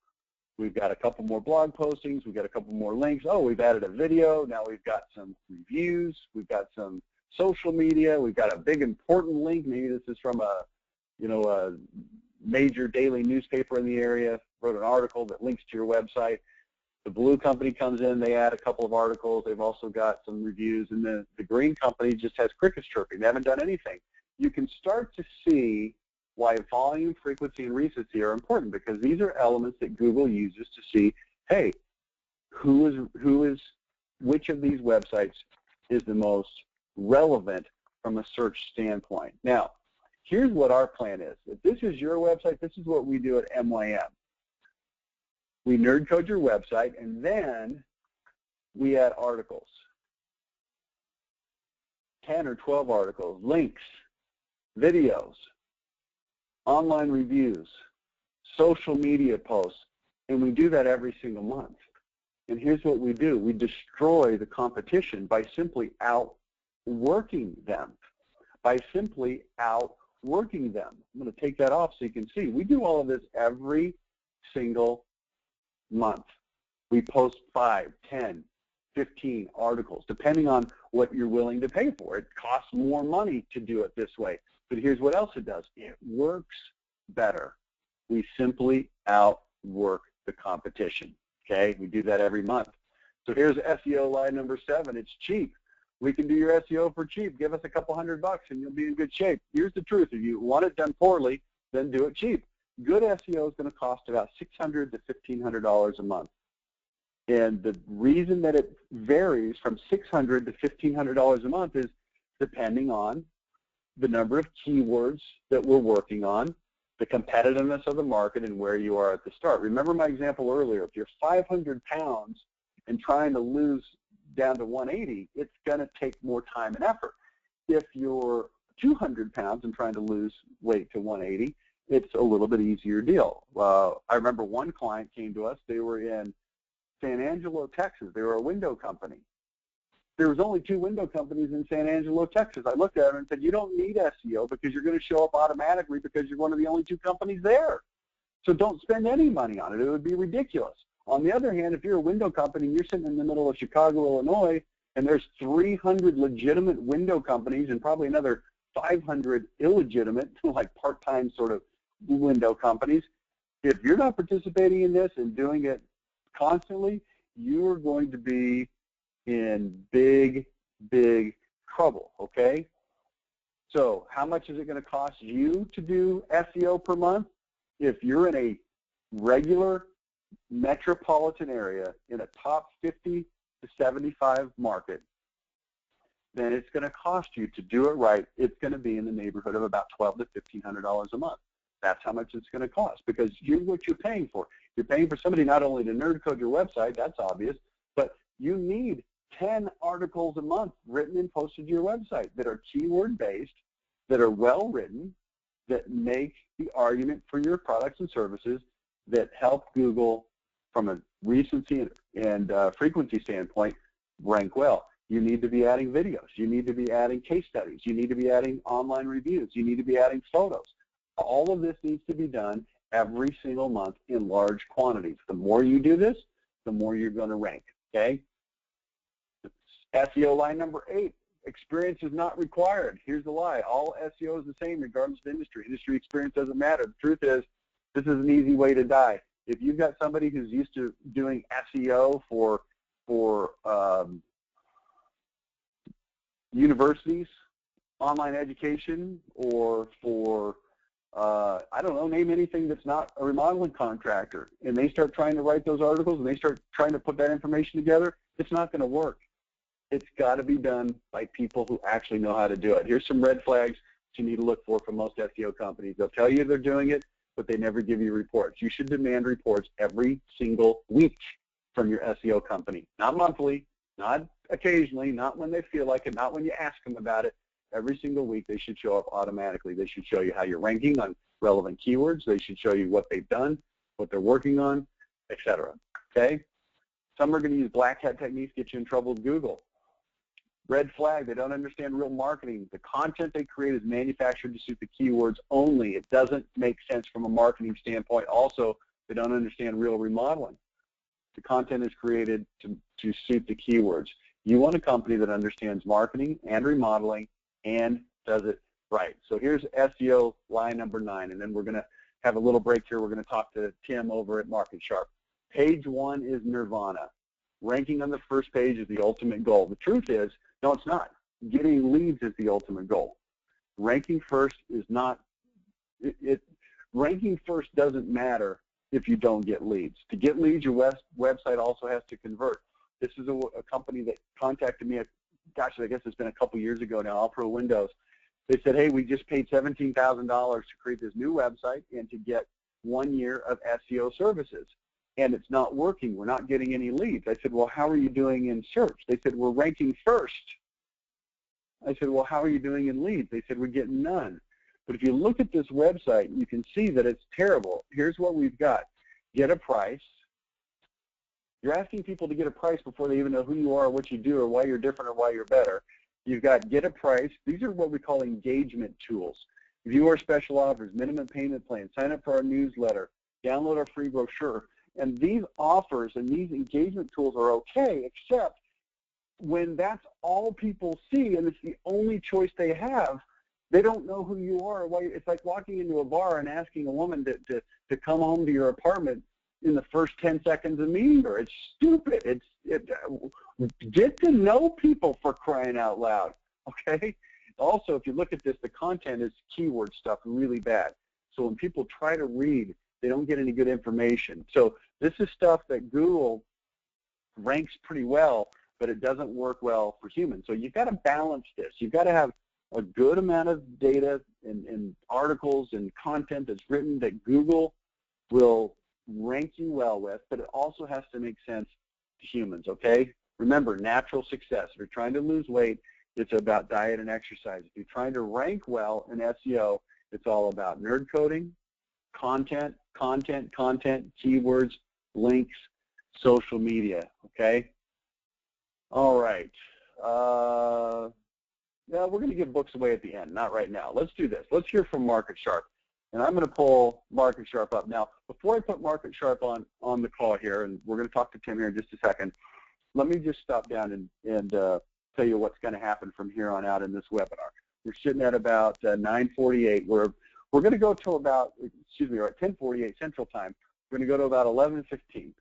Speaker 1: we've got a couple more blog postings, we've got a couple more links. Oh, we've added a video, now we've got some reviews, we've got some social media, we've got a big important link. Maybe this is from a major daily newspaper in the area, wrote an article that links to your website. The blue company comes in, they add a couple of articles, they've also got some reviews, and the green company just has crickets chirping. They haven't done anything. You can start to see why volume, frequency, and recency are important, because these are elements that Google uses to see, hey, which of these websites is the most relevant from a search standpoint. Now, here's what our plan is. If this is your website, this is what we do at MYM. We nerd code your website, and then we add articles, 10 or 12 articles, links, videos, online reviews, social media posts, and we do that every single month. And here's what we do. We destroy the competition by simply outworking them. I'm going to take that off so you can see. We do all of this every single month. We post 5, 10, 15 articles, depending on what you're willing to pay for. It costs more money to do it this way. But here's what else it does. It works better. We simply outwork the competition. Okay, we do that every month. So here's SEO line number 7. It's cheap. We can do your SEO for cheap. Give us a couple $100 and you'll be in good shape. Here's the truth. If you want it done poorly, then do it cheap. Good SEO is going to cost about $600 to $1,500 a month. And the reason that it varies from $600 to $1,500 a month is depending on the number of keywords that we're working on, the competitiveness of the market, and where you are at the start. Remember my example earlier. If you're 500 pounds and trying to lose down to 180, it's going to take more time and effort. If you're 200 pounds and trying to lose weight to 180, it's a little bit easier deal. I remember one client came to us. They were in San Angelo, Texas. They were a window company. There was only 2 window companies in San Angelo, Texas. I looked at them and said, you don't need SEO because you're going to show up automatically because you're one of the only 2 companies there. So don't spend any money on it. It would be ridiculous. On the other hand, if you're a window company and you're sitting in the middle of Chicago, Illinois, and there's 300 legitimate window companies and probably another 500 illegitimate, like part-time sort of window companies, if you're not participating in this and doing it constantly, you are going to be in big, big trouble, okay? So how much is it going to cost you to do SEO per month? If you're in a regular metropolitan area in a top 50 to 75 market, then it's going to cost you to do it right. It's going to be in the neighborhood of about $1,200 to $1,500 a month. That's how much it's going to cost, because here's what you're paying for. You're paying for somebody not only to nerd code your website, that's obvious, but you need 10 articles a month written and posted to your website that are keyword-based, that are well-written, that make the argument for your products and services, that help Google from a recency and frequency standpoint rank well. You need to be adding videos. You need to be adding case studies. You need to be adding online reviews. You need to be adding photos. All of this needs to be done every single month in large quantities. The more you do this, the more you're going to rank, okay? SEO line number 8, experience is not required. Here's the lie. All SEO is the same regardless of industry. Industry experience doesn't matter. The truth is, this is an easy way to die. If you've got somebody who's used to doing SEO for universities, online education, or for I don't know, name anything that's not a remodeling contractor, and they start trying to write those articles and they start trying to put that information together, it's not going to work. It's got to be done by people who actually know how to do it. Here's some red flags that you need to look for from most SEO companies. They'll tell you they're doing it, but they never give you reports. You should demand reports every single week from your SEO company. Not monthly, not occasionally, not when they feel like it, not when you ask them about it. Every single week they should show up automatically. They should show you how you're ranking on relevant keywords. They should show you what they've done, what they're working on, etc. Okay? Some are going to use black hat techniques, get you in trouble with Google. Red flag, they don't understand real marketing. The content they create is manufactured to suit the keywords only. It doesn't make sense from a marketing standpoint. Also, they don't understand real remodeling. The content is created to suit the keywords. You want a company that understands marketing and remodeling and does it right. So here's SEO line number 9, and then we're going to have a little break here. We're going to talk to Tim over at Market Sharp. Page 1 is nirvana. Ranking on the first page is the ultimate goal. The truth is, no, it's not. Getting leads is the ultimate goal. Ranking first is not, ranking first doesn't matter if you don't get leads. To get leads, your website also has to convert. This is a company that contacted me, gosh, I guess it's been a couple years ago now, All Pro Windows. They said, hey, we just paid $17,000 to create this new website and to get 1 year of SEO services. And it's not working. We're not getting any leads. I said, well, how are you doing in search? They said, we're ranking first. I said, well, how are you doing in leads? They said, we're getting none. But if you look at this website, you can see that it's terrible. Here's what we've got. Get a price. You're asking people to get a price before they even know who you are, what you do, or why you're different or why you're better. You've got get a price. These are what we call engagement tools. View our special offers, minimum payment plan, sign up for our newsletter, download our free brochure. And these offers and these engagement tools are okay, except when that's all people see and it's the only choice they have, they don't know who you are. Or why. It's like walking into a bar and asking a woman to come home to your apartment in the first 10 seconds of meeting her. It's stupid. Get to know people, for crying out loud, okay? Also, if you look at this, the content is keyword stuff really bad. So when people try to read, they don't get any good information. So this is stuff that Google ranks pretty well, but it doesn't work well for humans. So you've got to balance this. You've got to have a good amount of data and articles and content that's written that Google will rank you well with, but it also has to make sense to humans, okay? Remember, natural success. If you're trying to lose weight, it's about diet and exercise. If you're trying to rank well in SEO, it's all about nerd coding, content, keywords, links, social media, okay? All right. Now we're going to give books away at the end, not right now. Let's do this. Let's hear from Market Sharp. And I'm going to pull Market Sharp up. Now, before I put Market Sharp on the call here, and we're going to talk to Tim here in just a second, let me just stop down and tell you what's going to happen from here on out in this webinar. We're sitting at about 9:48. We're going to go till about, excuse me, at 10:48 Central Time. We're going to go to about 11:15.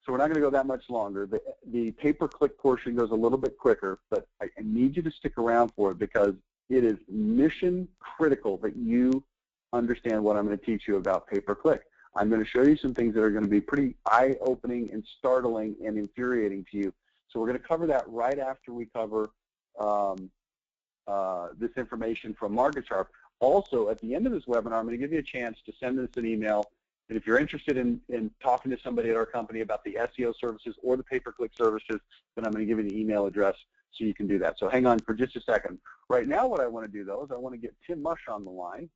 Speaker 1: So we're not going to go that much longer. The pay-per-click portion goes a little bit quicker, but I need you to stick around for it because it is mission critical that you understand what I'm going to teach you about pay-per-click. I'm going to show you some things that are going to be pretty eye-opening and startling and infuriating to you. So we're going to cover that right after we cover this information from Market Sharp. Also, at the end of this webinar, I'm going to give you a chance to send us an email. And if you're interested in talking to somebody at our company about the SEO services or the pay-per-click services, then I'm going to give you the email address so you can do that. So hang on for just a second. Right now, what I want to do, though, is I want to get Tim Mush on the line.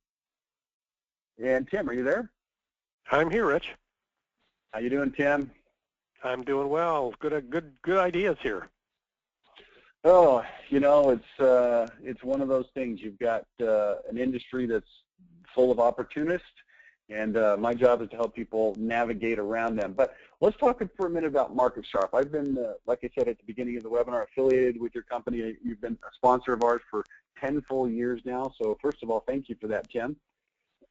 Speaker 1: And Tim, are you there?
Speaker 2: I'm here, Rich.
Speaker 1: How you doing, Tim?
Speaker 2: I'm doing well. Good ideas here.
Speaker 1: Oh, you know, it's one of those things. You've got an industry that's full of opportunists, and my job is to help people navigate around them. But let's talk for a minute about Market Sharp. I've been, like I said at the beginning of the webinar, affiliated with your company. You've been a sponsor of ours for 10 full years now. So first of all, thank you for that, Tim.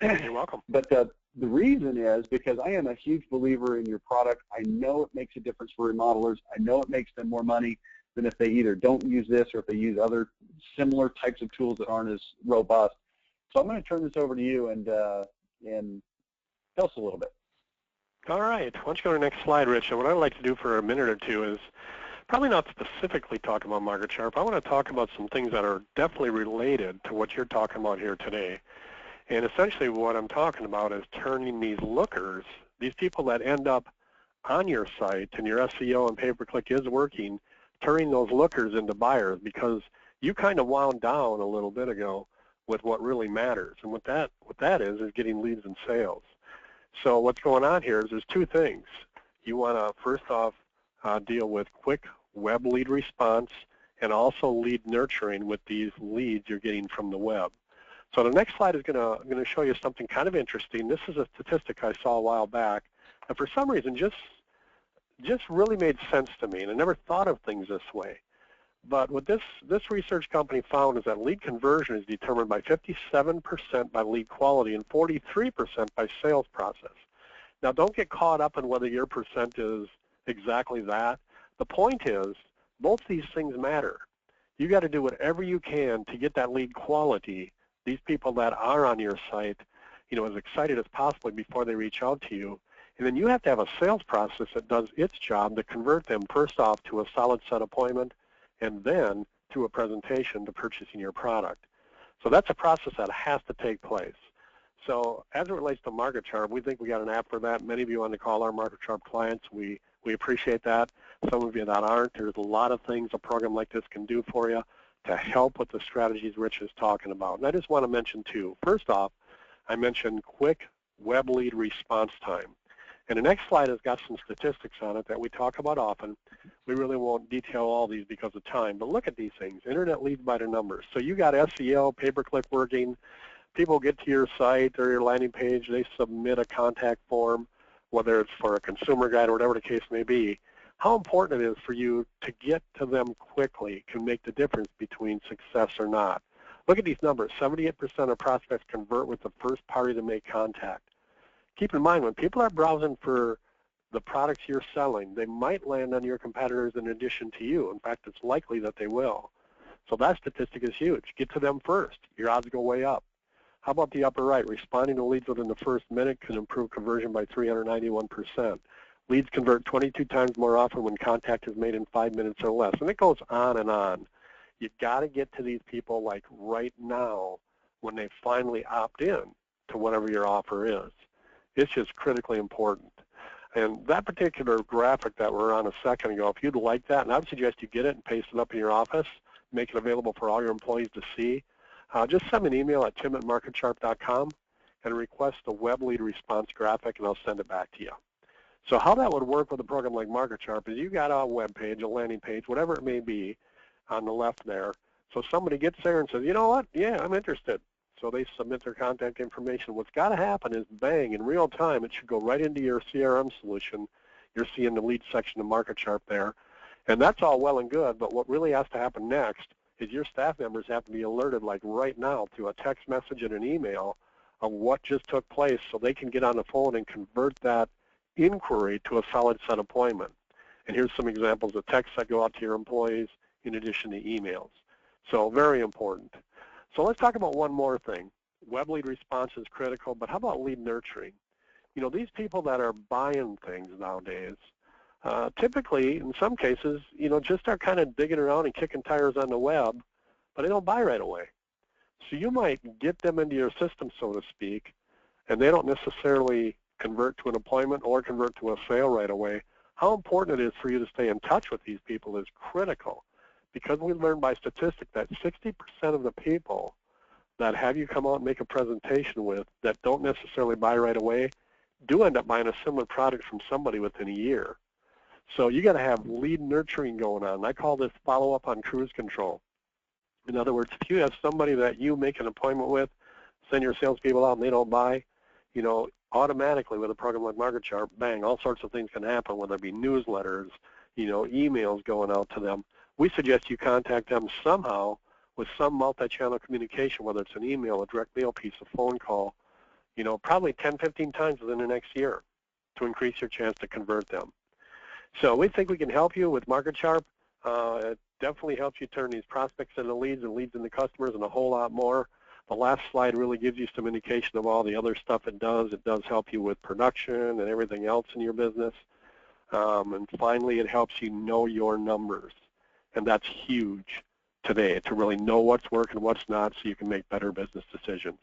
Speaker 2: You're welcome.
Speaker 1: But the reason is because I am a huge believer in your product. I know it makes a difference for remodelers. I know it makes them more money than if they either don't use this or if they use other similar types of tools that aren't as robust. So I'm going to turn this over to you and tell us a little bit.
Speaker 2: All right. Why don't you go to the next slide, Rich? And what I'd like to do for a minute or two is probably not specifically talk about Market Sharp. I want to talk about some things that are definitely related to what you're talking about here today. And essentially what I'm talking about is turning these lookers, these people that end up on your site and your SEO and pay-per-click is working, turning those lookers into buyers, because you kind of wound down a little bit ago with what really matters. And what that is getting leads and sales. So what's going on here is there's two things. You want to, first off, deal with quick web lead response and also lead nurturing with these leads you're getting from the web. So the next slide is going to show you something kind of interesting. This is a statistic I saw a while back, and for some reason just really made sense to me, and I never thought of things this way. But what this research company found is that lead conversion is determined by 57% by lead quality and 43% by sales process. Now, don't get caught up in whether your percent is exactly that. The point is, both these things matter. You got to do whatever you can to get that lead quality, these people that are on your site, as excited as possible before they reach out to you. And then you have to have a sales process that does its job to convert them first off to a solid set appointment and then through a presentation to purchasing your product. So that's a process that has to take place. So as it relates to Market Sharp, we think we got an app for that. Many of you on the call are Market Sharp clients. We appreciate that. Some of you that aren't, there's a lot of things a program like this can do for you to help with the strategies Rich is talking about. And I just want to mention two. First off, I mentioned quick web lead response time. And the next slide has got some statistics on it that we talk about often. We really won't detail all these because of time, but look at these things. Internet leads by the numbers. So you got SEO, pay-per-click working. People get to your site or your landing page. They submit a contact form, whether it's for a consumer guide or whatever the case may be. How important it is for you to get to them quickly can make the difference between success or not. Look at these numbers. 78% of prospects convert with the first party to make contact. Keep in mind, when people are browsing for the products you're selling, they might land on your competitors in addition to you. In fact, it's likely that they will. So that statistic is huge. Get to them first. Your odds go way up. How about the upper right? Responding to leads within the first minute can improve conversion by 391%. Leads convert 22 times more often when contact is made in 5 minutes or less. And it goes on and on. You've got to get to these people like right now when they finally opt in to whatever your offer is. It's just critically important. And that particular graphic that we were on a second ago, if you'd like that, and I would suggest you get it and paste it up in your office, make it available for all your employees to see, just send me an email at tim@marketsharp.com and request the web lead response graphic, and I'll send it back to you. So how that would work with a program like Market Sharp is you got a web page, a landing page, whatever it may be on the left there. So somebody gets there and says, you know what, yeah, I'm interested. So they submit their contact information. What's got to happen is, bang, in real time, it should go right into your CRM solution. You're seeing the lead section of Market Sharp there. And that's all well and good, but what really has to happen next is your staff members have to be alerted, like right now, through a text message and an email of what just took place so they can get on the phone and convert that inquiry to a solid set appointment. And here's some examples of texts that go out to your employees in addition to emails. So very important. So let's talk about one more thing. Web lead response is critical, but how about lead nurturing? These people that are buying things nowadays, typically, in some cases, just start kind of digging around and kicking tires on the web, but they don't buy right away. So you might get them into your system, so to speak, and they don't necessarily convert to an appointment or convert to a sale right away. How important it is for you to stay in touch with these people is critical, because we learned by statistics that 60% of the people that have you come out and make a presentation with that don't necessarily buy right away do end up buying a similar product from somebody within a year. So you got to have lead nurturing going on. I call this follow-up on cruise control. In other words, if you have somebody that you make an appointment with, send your salespeople out and they don't buy, automatically with a program like Market Sharp, bang, all sorts of things can happen, whether it be newsletters, emails going out to them. We suggest you contact them somehow with some multi-channel communication, whether it's an email, a direct mail piece, a phone call, probably 10, 15 times within the next year to increase your chance to convert them. So we think we can help you with Market Sharp. It definitely helps you turn these prospects into leads and leads into customers and a whole lot more. The last slide really gives you some indication of all the other stuff it does. It does help you with production and everything else in your business. And finally, it helps you know your numbers. And that's huge today, to really know what's working, what's not, so you can make better business decisions.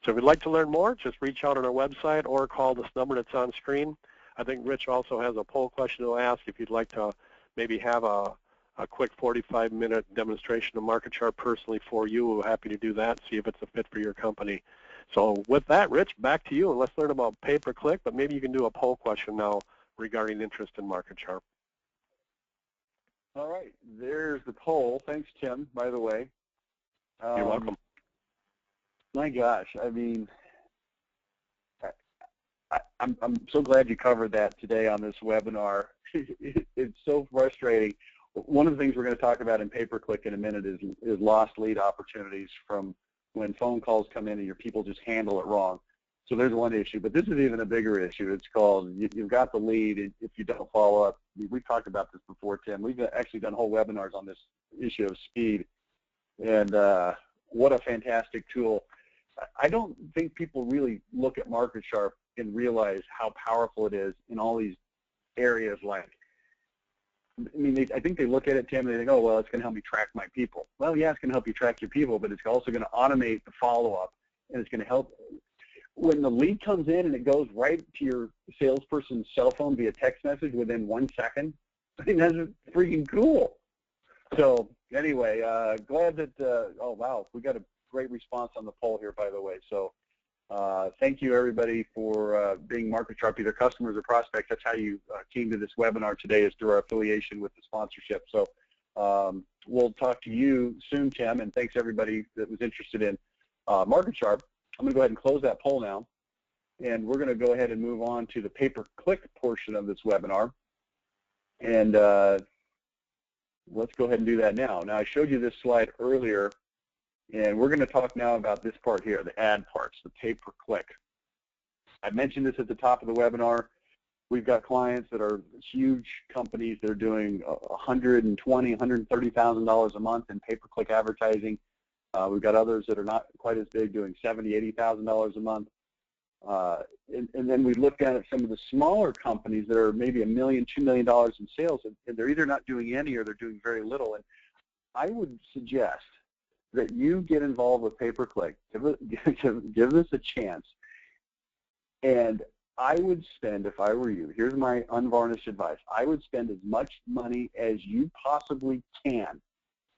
Speaker 2: So if you'd like to learn more, just reach out on our website or call this number that's on screen. I think Rich also has a poll question to ask if you'd like to maybe have a quick 45-minute demonstration of Market Sharp personally for you. We're happy to do that, see if it's a fit for your company. So with that, Rich, back to you, and let's learn about pay-per-click, but maybe you can do a poll question now regarding interest in Market Sharp.
Speaker 1: All right, there's the poll. Thanks, Tim, by the way.
Speaker 2: You're welcome.
Speaker 1: My gosh, I mean, I'm so glad you covered that today on this webinar. It's so frustrating. One of the things we're going to talk about in pay-per-click in a minute is lost lead opportunities from when phone calls come in and your people just handle it wrong. So there's one issue, but this is even a bigger issue. It's called, you've got the lead, and if you don't follow up, we've talked about this before, Tim. We've actually done whole webinars on this issue of speed, and what a fantastic tool. I don't think people really look at MarketSharp and realize how powerful it is in all these areas. Like, I mean, I think they look at it, Tim, and they think, oh, well, it's going to help me track my people. Well, yeah, it's going to help you track your people, but it's also going to automate the follow-up, and it's going to help. When the lead comes in and it goes right to your salesperson's cell phone via text message within 1 second, I think that's freaking cool. So anyway, glad that, oh, wow, we got a great response on the poll here, by the way. So thank you, everybody, for being MarketSharp, either customers or prospects. That's how you came to this webinar today, is through our affiliation with the sponsorship. So we'll talk to you soon, Tim, and thanks, everybody that was interested in MarketSharp. I'm going to go ahead and close that poll now, and we're going to go ahead and move on to the pay-per-click portion of this webinar. And let's go ahead and do that now. Now, I showed you this slide earlier, and we're going to talk now about this part here, the ad parts, the pay-per-click. I mentioned this at the top of the webinar. We've got clients that are huge companies that are doing $120,000, $130,000 a month in pay-per-click advertising. We've got others that are not quite as big, doing $70,000, $80,000 a month. And then we looked at some of the smaller companies that are maybe $1 million, $2 million in sales, and they're either not doing any or they're doing very little. And I would suggest that you get involved with pay-per-click. Give this a chance. And I would spend, if I were you, here's my unvarnished advice, I would spend as much money as you possibly can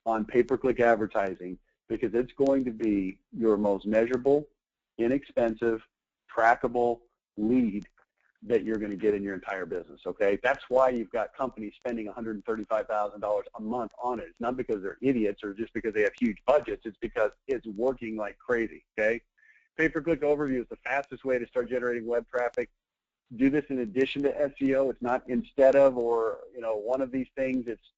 Speaker 1: on pay-per-click advertising, because it's going to be your most measurable, inexpensive, trackable lead that you're going to get in your entire business, okay? That's why you've got companies spending $135,000 a month on it. It's not because they're idiots or just because they have huge budgets. It's because it's working like crazy, okay? Pay-per-click overview is the fastest way to start generating web traffic. Do this in addition to SEO. It's not instead of or, you know, one of these things. It's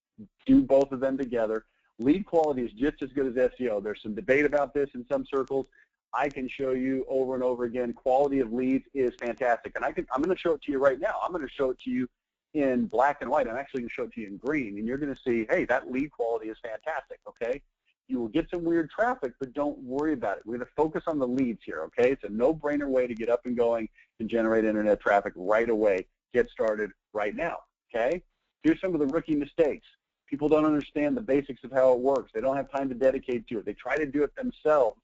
Speaker 1: do both of them together. Lead quality is just as good as SEO. There's some debate about this in some circles. I can show you over and over again, quality of leads is fantastic. And I'm going to show it to you right now. I'm going to show it to you in black and white. I'm actually going to show it to you in green. And you're going to see, hey, that lead quality is fantastic, okay? You will get some weird traffic, but don't worry about it. We're going to focus on the leads here, okay? It's a no-brainer way to get up and going and generate internet traffic right away. Get started right now, okay? Here's some of the rookie mistakes. People don't understand the basics of how it works. They don't have time to dedicate to it. They try to do it themselves.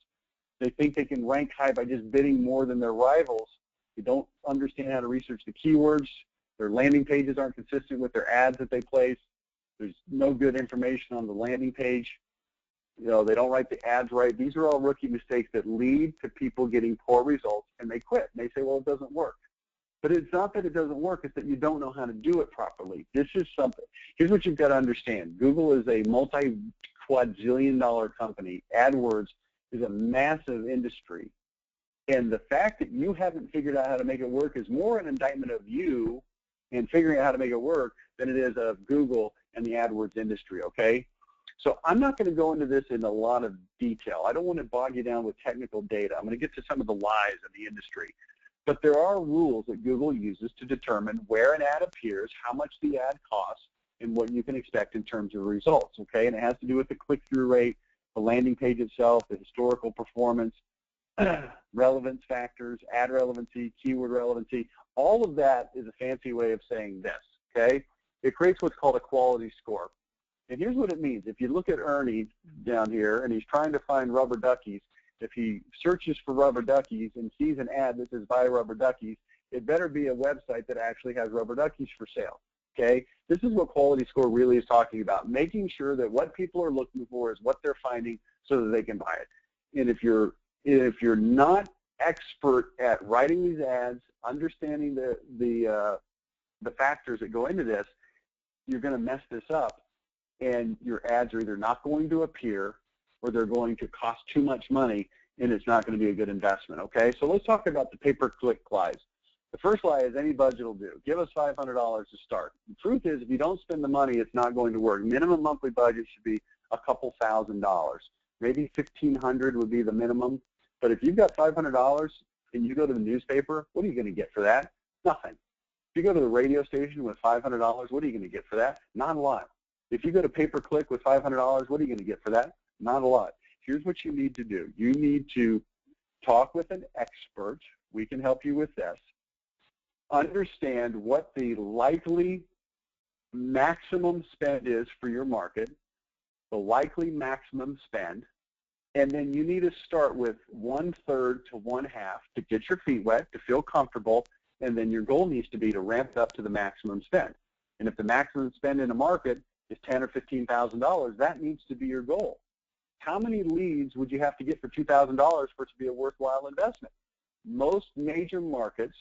Speaker 1: They think they can rank high by just bidding more than their rivals. They don't understand how to research the keywords. Their landing pages aren't consistent with their ads that they place. There's no good information on the landing page. You know, they don't write the ads right. These are all rookie mistakes that lead to people getting poor results, and they quit. And they say, well, it doesn't work. But it's not that it doesn't work, it's that you don't know how to do it properly. This is something. Here's what you've got to understand. Google is a multi-quadrillion-dollar company. AdWords is a massive industry. And the fact that you haven't figured out how to make it work is more an indictment of you and figuring out how to make it work than it is of Google and the AdWords industry, okay? So I'm not going to go into this in a lot of detail. I don't want to bog you down with technical data. I'm going to get to some of the lies of the industry. But there are rules that Google uses to determine where an ad appears, how much the ad costs, and what you can expect in terms of results, okay? And it has to do with the click-through rate, the landing page itself, the historical performance, relevance factors, ad relevancy, keyword relevancy. All of that is a fancy way of saying this, okay? It creates what's called a quality score. And here's what it means. If you look at Ernie down here, and he's trying to find rubber duckies, if he searches for rubber duckies and sees an ad that says buy rubber duckies, it better be a website that actually has rubber duckies for sale, okay? This is what quality score really is talking about, making sure that what people are looking for is what they're finding so that they can buy it. And if you're not expert at writing these ads, understanding the factors that go into this, you're going to mess this up, and your ads are either not going to appear or they're going to cost too much money, and it's not going to be a good investment, okay? So let's talk about the pay-per-click lies. The first lie is any budget will do. Give us $500 to start. The truth is, if you don't spend the money, it's not going to work. Minimum monthly budget should be a couple $1,000s. Maybe $1,500 would be the minimum. But if you've got $500, and you go to the newspaper, what are you going to get for that? Nothing. If you go to the radio station with $500, what are you going to get for that? Not a lot. If you go to pay-per-click with $500, what are you going to get for that? Not a lot. Here's what you need to do. You need to talk with an expert. We can help you with this. Understand what the likely maximum spend is for your market, the likely maximum spend, and then you need to start with 1/3 to 1/2 to get your feet wet, to feel comfortable, and then your goal needs to be to ramp it up to the maximum spend. And if the maximum spend in a market is $10,000 or $15,000, that needs to be your goal. How many leads would you have to get for $2,000 for it to be a worthwhile investment? Most major markets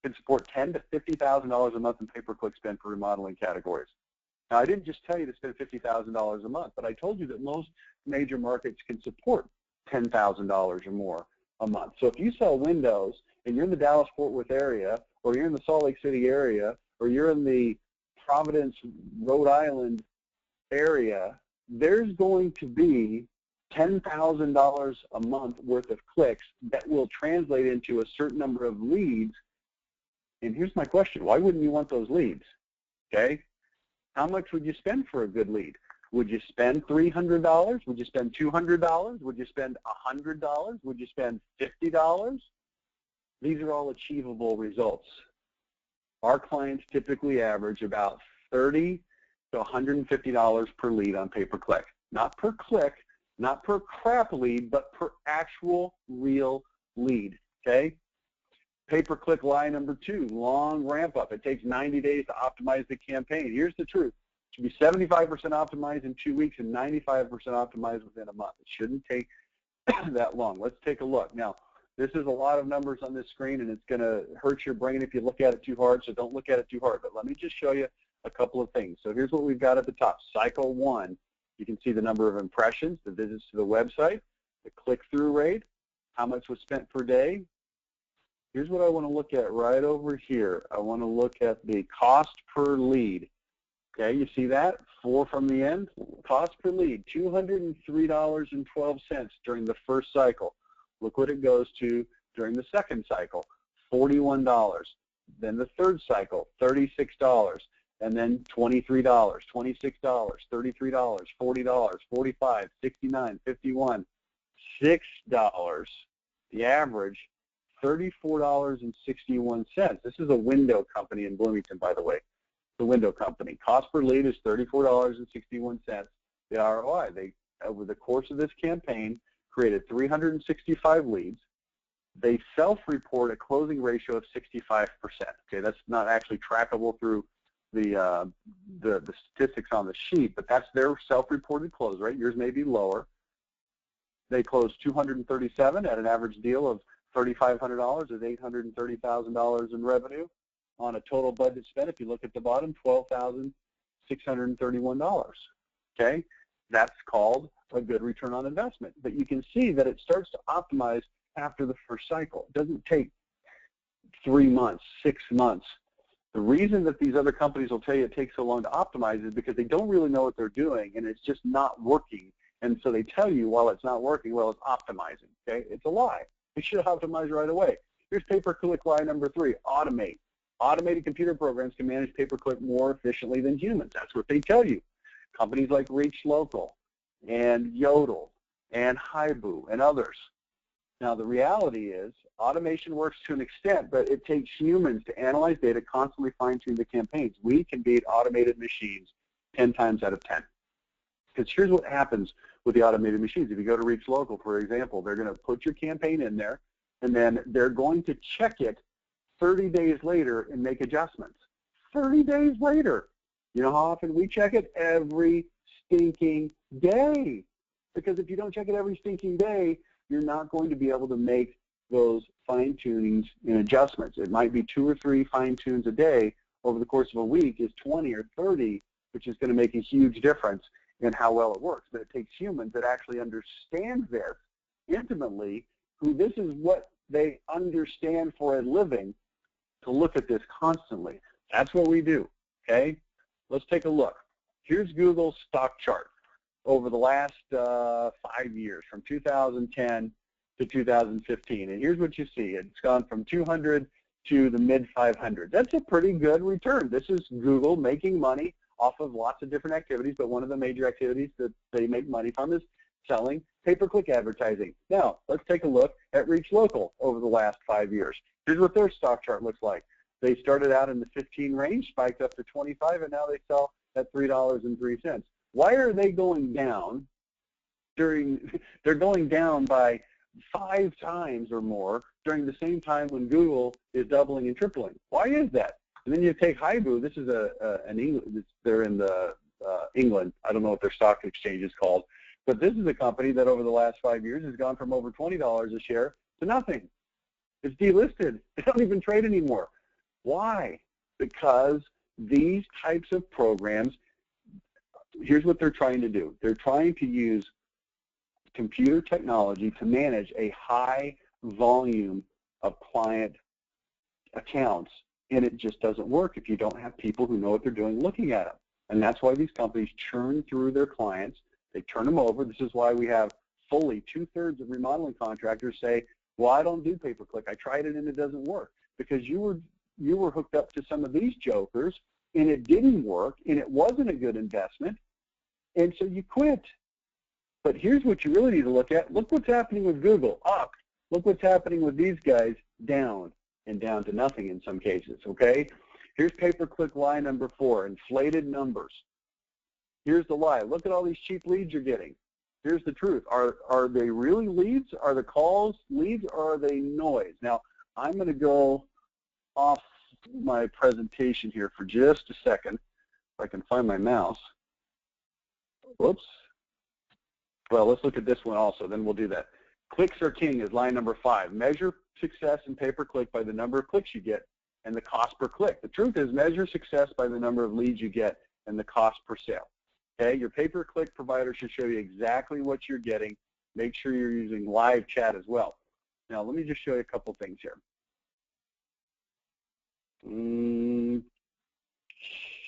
Speaker 1: can support $10,000 to $50,000 a month in pay-per-click spend for remodeling categories. Now, I didn't just tell you to spend $50,000 a month, but I told you that most major markets can support $10,000 or more a month. So if you sell windows and you're in the Dallas-Fort Worth area, or you're in the Salt Lake City area, or you're in the Providence, Rhode Island area, there's going to be $10,000 a month worth of clicks that will translate into a certain number of leads. And here's my question. Why wouldn't you want those leads? Okay? How much would you spend for a good lead? Would you spend $300? Would you spend $200? Would you spend $100? Would you spend $50? These are all achievable results. Our clients typically average about $30 to $150 per lead on pay-per-click. Not per click, not per crap lead, but per actual real lead, okay? Pay-per-click lie number 2, long ramp up. It takes 90 days to optimize the campaign. Here's the truth. It should be 75% optimized in 2 weeks and 95% optimized within a month. It shouldn't take that long. Let's take a look. Now, this is a lot of numbers on this screen, and it's going to hurt your brain if you look at it too hard, so don't look at it too hard. But let me just show you a couple of things. So here's what we've got at the top. Cycle 1, you can see the number of impressions, the visits to the website, the click-through rate, how much was spent per day. Here's what I want to look at right over here. I want to look at the cost per lead. Okay, you see that? 4 from the end. Cost per lead, $203.12 during the first cycle. Look what it goes to during the second cycle, $41. Then the third cycle, $36. And then $23, $26, $33, $40, $45, $69, $51, $6. The average, $34.61. This is a window company in Bloomington, by the way. The window company. Cost per lead is $34.61. The ROI, they, over the course of this campaign, created 365 leads. They self-report a closing ratio of 65%. Okay, that's not actually trackable through the statistics on the sheet, but that's their self-reported close rate. Yours may be lower. They closed 237 at an average deal of $3,500 is $830,000 in revenue on a total budget spent. If you look at the bottom, $12,631. Okay, that's called a good return on investment. But you can see that it starts to optimize after the first cycle. It doesn't take 3 months, 6 months. The reason that these other companies will tell you it takes so long to optimize is because they don't really know what they're doing and it's just not working. And so they tell you while it's not working, well, it's optimizing. Okay, it's a lie. You should optimize right away. Here's pay-per-click lie number 3, automate. Automated computer programs can manage pay-per-click more efficiently than humans. That's what they tell you. Companies like Reach Local and Yodel and Haibu and others. Now, the reality is automation works to an extent, but it takes humans to analyze data, constantly fine-tune the campaigns. We can beat automated machines 10 times out of 10. Because here's what happens with the automated machines. If you go to Reach Local, for example, they're going to put your campaign in there, and then they're going to check it 30 days later and make adjustments. 30 days later. You know how often we check it? Every stinking day. Because if you don't check it every stinking day, you're not going to be able to make those fine-tunings and adjustments. It might be 2 or 3 fine-tunes a day. Over the course of a week is 20 or 30, which is going to make a huge difference in how well it works. But it takes humans that actually understand this intimately, who this is what they understand for a living, to look at this constantly. That's what we do, okay? Let's take a look. Here's Google's stock chart over the last 5 years, from 2010 to 2015. And here's what you see. It's gone from 200 to the mid 500. That's a pretty good return. This is Google making money off of lots of different activities, but one of the major activities that they make money from is selling pay-per-click advertising. Now, let's take a look at Reach Local over the last 5 years. Here's what their stock chart looks like. They started out in the 15 range, spiked up to 25, and now they sell at $3.03. Why are they going down they're going down by 5 times or more during the same time when Google is doubling and tripling? Why is that? And then you take Haibu. This is an England. They're in the England. I don't know what their stock exchange is called, but this is a company that over the last 5 years has gone from over $20 a share to nothing. It's delisted. They don't even trade anymore. Why? Because these types of programs, here's what they're trying to do. They're trying to use computer technology to manage a high volume of client accounts, and it just doesn't work if you don't have people who know what they're doing looking at them. And that's why these companies churn through their clients. They turn them over. This is why we have fully 2/3 of remodeling contractors say, well, I don't do pay-per-click. I tried it and it doesn't work. Because you were hooked up to some of these jokers and it didn't work and it wasn't a good investment, and so you quit. But here's what you really need to look at. Look what's happening with Google, up. Look what's happening with these guys, down, and down to nothing in some cases, okay? Here's pay-per-click lie number 4, inflated numbers. Here's the lie. Look at all these cheap leads you're getting. Here's the truth. Are they really leads? Are the calls leads, or are they noise? Now, I'm going to go off my presentation here for just a second, if I can find my mouse. Whoops. Well, let's look at this one also, then we'll do that. Clicks are king is line number 5. Measure success in pay-per-click by the number of clicks you get and the cost per click. The truth is, measure success by the number of leads you get and the cost per sale. Okay, your pay-per-click provider should show you exactly what you're getting. Make sure you're using live chat as well. Now, let me just show you a couple things here.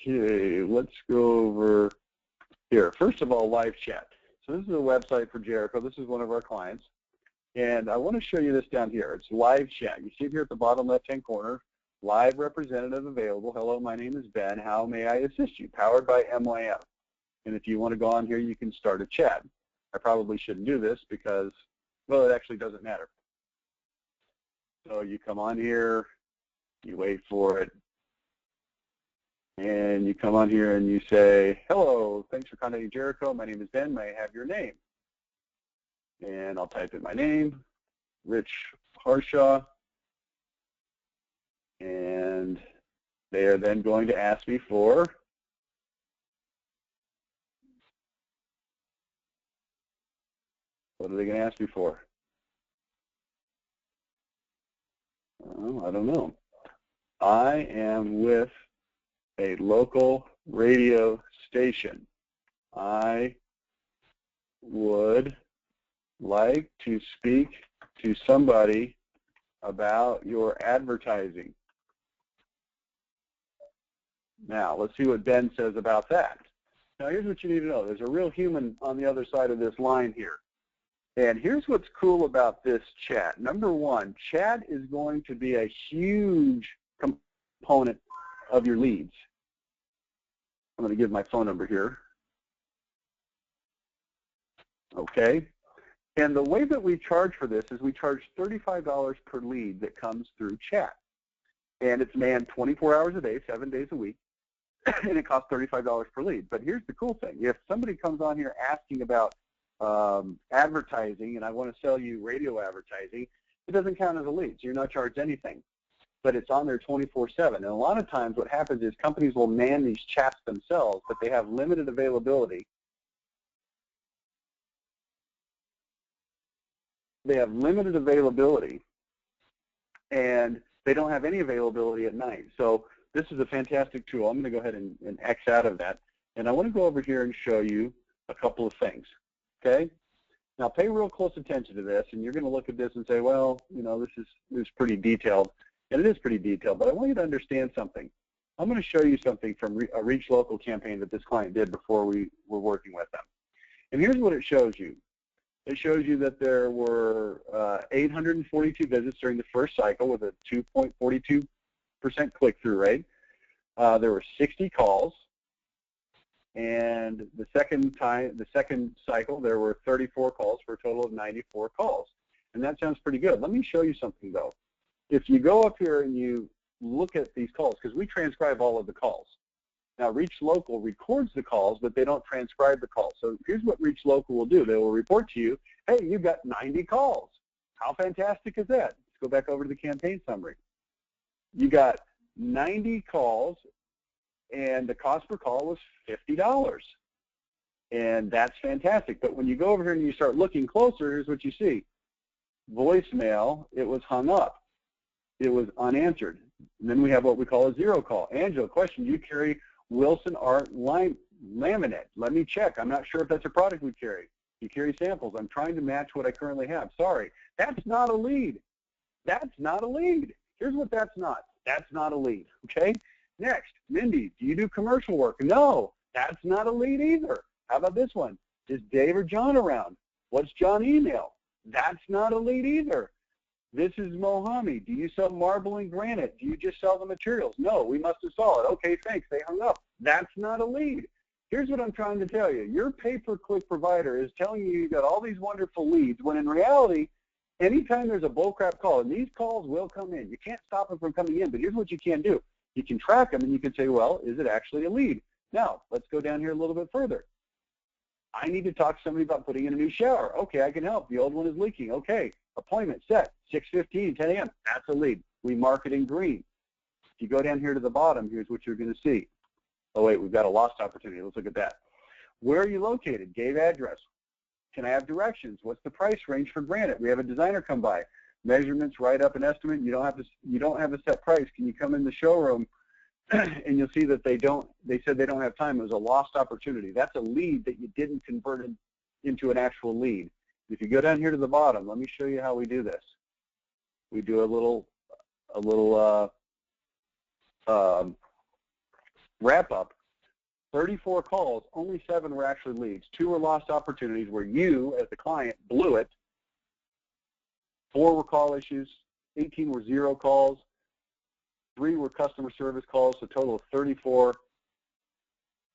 Speaker 1: Okay, let's go over here. First of all, live chat. So this is a website for Jericho. This is one of our clients. And I want to show you this down here. It's live chat. You see it here at the bottom left-hand corner. Live representative available. Hello, my name is Ben. How may I assist you? Powered by MYF. And if you want to go on here, you can start a chat. I probably shouldn't do this because, well, it actually doesn't matter. So you come on here, you wait for it, and you come on here and you say, hello, thanks for contacting Jericho. My name is Ben. May I have your name? And I'll type in my name, Rich Harshaw. And they are then going to ask me for what are they going to ask me for? I don't know. I am with a local radio station. I would like to speak to somebody about your advertising. Now, let's see what Ben says about that. Now, here's what you need to know. There's a real human on the other side of this line here. And here's what's cool about this chat. Number one, chat is going to be a huge component of your leads. I'm going to give my phone number here. Okay. And the way that we charge for this is we charge $35 per lead that comes through chat. And it's manned 24 hours a day, 7 days a week, and it costs $35 per lead. But here's the cool thing. If somebody comes on here asking about advertising, and I want to sell you radio advertising, it doesn't count as a lead, so you're not charged anything. But it's on there 24/7. And a lot of times what happens is companies will man these chats themselves, but they have limited availability. They have limited availability, and they don't have any availability at night. So this is a fantastic tool. I'm going to go ahead and X out of that. And I want to go over here and show you a couple of things. Okay? Now pay real close attention to this, and you're going to look at this and say, well, you know, this is pretty detailed. And it is pretty detailed, but I want you to understand something. I'm going to show you something from a Reach Local campaign that this client did before we were working with them. And here's what it shows you. It shows you that there were 842 visits during the first cycle with a 2.42% click-through rate. There were 60 calls, and the second cycle, there were 34 calls for a total of 94 calls. And that sounds pretty good. Let me show you something, though. If you go up here and you look at these calls, because we transcribe all of the calls. Now, Reach Local records the calls, but they don't transcribe the calls. So here's what Reach Local will do. They will report to you, hey, you've got 90 calls. How fantastic is that? Let's go back over to the campaign summary. You got 90 calls, and the cost per call was $50. And that's fantastic. But when you go over here and you start looking closer, here's what you see. Voicemail, it was hung up. It was unanswered. And then we have what we call a zero call. Angela, question, do you carry Wilson Art laminate? Let me check. I'm not sure if that's a product we carry. You carry samples. I'm trying to match what I currently have. Sorry. That's not a lead. That's not a lead. Here's what that's not. That's not a lead. Okay? Next, Mindy, do you do commercial work? No, that's not a lead either. How about this one? Is Dave or John around? What's John's email? That's not a lead either. This is Mohammed. Do you sell marble and granite? Do you just sell the materials? No, we must install it. Okay, thanks. They hung up. That's not a lead. Here's what I'm trying to tell you. Your pay-per-click provider is telling you you've got all these wonderful leads, when in reality, anytime there's a bullcrap call, and these calls will come in. You can't stop them from coming in, but here's what you can do. You can track them, and you can say, well, is it actually a lead? Now, let's go down here a little bit further. I need to talk to somebody about putting in a new shower. Okay, I can help. The old one is leaking. Okay, appointment set, 6:15, 10 a.m. That's a lead. We mark it in green. If you go down here to the bottom, here's what you're going to see. Oh, wait, we've got a lost opportunity. Let's look at that. Where are you located? Gave address. Can I have directions? What's the price range for granite? We have a designer come by. Measurements, write up an estimate. You don't have a set price. Can you come in the showroom? And you'll see that they said they don't have time. It was a lost opportunity. That's a lead that you didn't convert into an actual lead. If you go down here to the bottom, let me show you how we do this. We do a little wrap up. 34 calls, only 7 were actually leads. 2 were lost opportunities where you, as the client, blew it. 4 were call issues. 18 were zero calls. 3 were customer service calls, so a total of 34.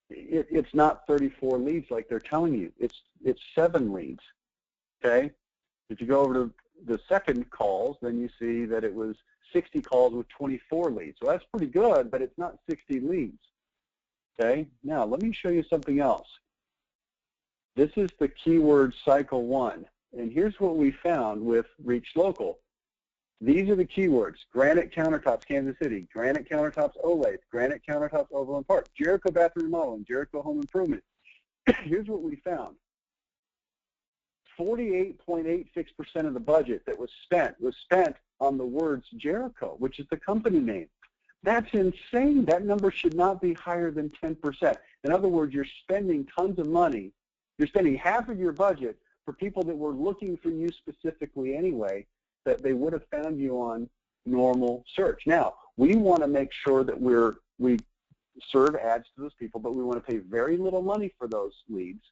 Speaker 1: It's not 34 leads like they're telling you. It's 7 leads, okay? If you go over to the second calls, then you see that it was 60 calls with 24 leads. So that's pretty good, but it's not 60 leads, okay? Now, let me show you something else. This is the keyword cycle 1, and here's what we found with Reach Local. These are the keywords: granite countertops, Kansas City; granite countertops, Olathe; granite countertops, Overland Park; Jericho bathroom remodeling; Jericho home improvement. Here's what we found. 48.86% of the budget that was spent on the words Jericho, which is the company name. That's insane. That number should not be higher than 10%. In other words, you're spending tons of money. You're spending half of your budget for people that were looking for you specifically anyway, that they would have found you on normal search. Now, we want to make sure that we serve ads to those people, but we want to pay very little money for those leads,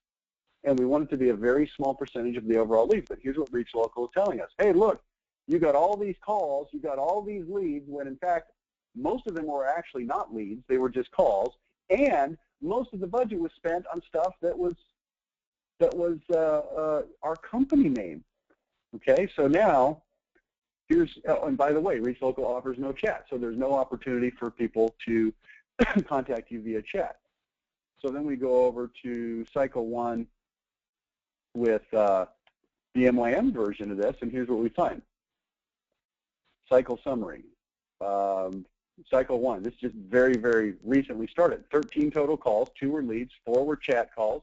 Speaker 1: and we want it to be a very small percentage of the overall leads. But here's what Reach Local is telling us. Hey, look, you got all these calls, you got all these leads, when in fact, most of them were actually not leads. They were just calls, and most of the budget was spent on stuff that was our company name. Okay, so now, and by the way, Reach Local offers no chat, so there's no opportunity for people to contact you via chat. So then we go over to cycle 1 with the MYM version of this, and here's what we find. Cycle summary. Cycle 1, this just very, very recently started. 13 total calls, 2 were leads, 4 were chat calls,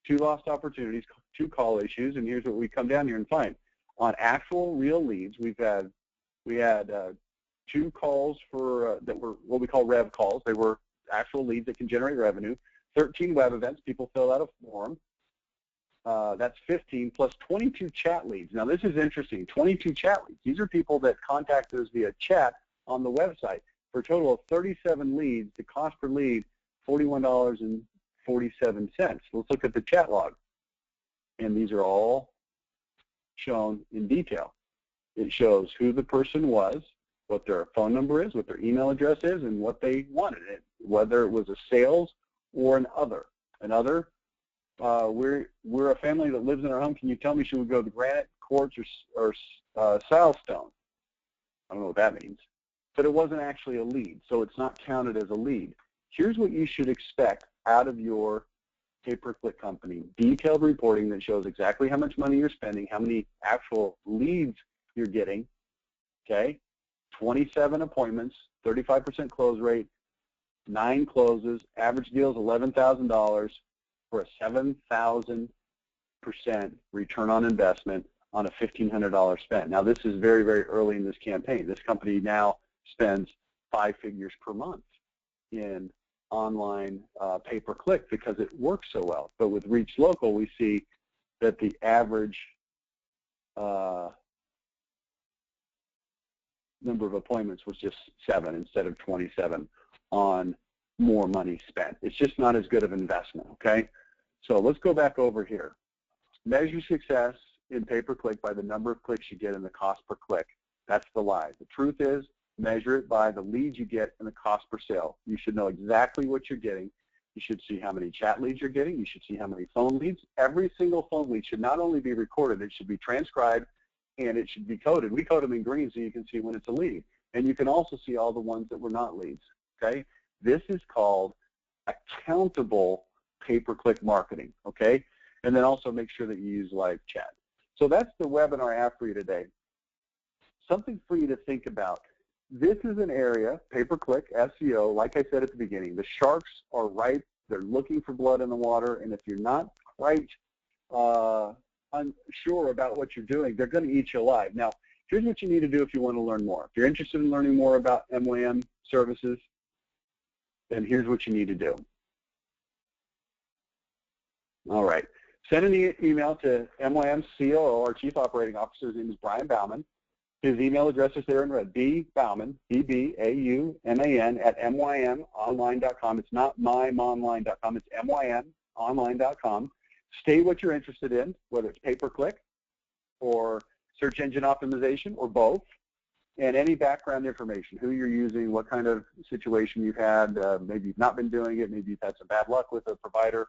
Speaker 1: 2 lost opportunities, 2 call issues, and here's what we come down here and find. On actual real leads, we had 2 calls for that were what we call rev calls. They were actual leads that can generate revenue. 13 web events. People filled out a form. That's 15 plus 22 chat leads. Now this is interesting. 22 chat leads. These are people that contact us via chat on the website. For a total of 37 leads, the cost per lead $41.47. Let's look at the chat log. And these are all shown in detail. It shows who the person was, what their phone number is, what their email address is, and what they wanted, whether it was a sales or an other. We're a family that lives in our home. Can you tell me, should we go to granite, quartz, or silestone? I don't know what that means. But it wasn't actually a lead, so it's not counted as a lead. Here's what you should expect out of your pay-per-click company: detailed reporting that shows exactly how much money you're spending, how many actual leads you're getting, okay? 27 appointments, 35% close rate, 9 closes, average deal is $11,000 for a 7,000% return on investment on a $1,500 spend. Now, this is very, very early in this campaign. This company now spends 5 figures per month in online pay-per-click because it works so well. But with Reach Local, we see that the average number of appointments was just 7 instead of 27 on more money spent. It's just not as good of investment, okay? So let's go back over here. Measure success in pay-per-click by the number of clicks you get and the cost per click. That's the lie. The truth is, measure it by the leads you get and the cost per sale. You should know exactly what you're getting. You should see how many chat leads you're getting. You should see how many phone leads. Every single phone lead should not only be recorded, it should be transcribed, and it should be coded. We code them in green so you can see when it's a lead. And you can also see all the ones that were not leads, okay? This is called accountable pay-per-click marketing, okay? And then also make sure that you use live chat. So that's the webinar I have for you today. Something for you to think about. This is an area, pay-per-click, SEO, like I said at the beginning, the sharks are right. They're looking for blood in the water, and if you're not quite unsure about what you're doing, they're going to eat you alive. Now, here's what you need to do if you want to learn more. If you're interested in learning more about MYM services, then here's what you need to do. All right. Send an email to MYM's COO, our Chief Operating Officer. His name is Brian Bauman. His email address is there in red, bbauman, B-B-A-U-M-A-N, at mymonline.com. It's not mymonline.com. It's mymonline.com. State what you're interested in, whether it's pay-per-click or search engine optimization or both, and any background information, who you're using, what kind of situation you've had, maybe you've not been doing it, maybe you've had some bad luck with a provider,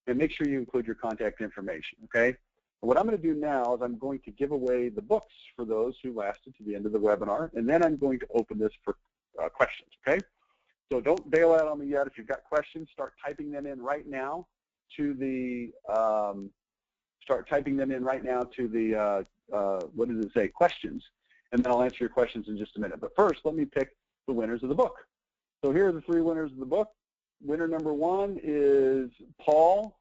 Speaker 1: and make sure you include your contact information, okay? What I'm going to do now is I'm going to give away the books for those who lasted to the end of the webinar, and then I'm going to open this for questions, okay? So don't bail out on me yet. If you've got questions, start typing them in right now to the, what does it say, questions, and then I'll answer your questions in just a minute. But first, let me pick the winners of the book. So here are the 3 winners of the book. Winner number 1 is Paul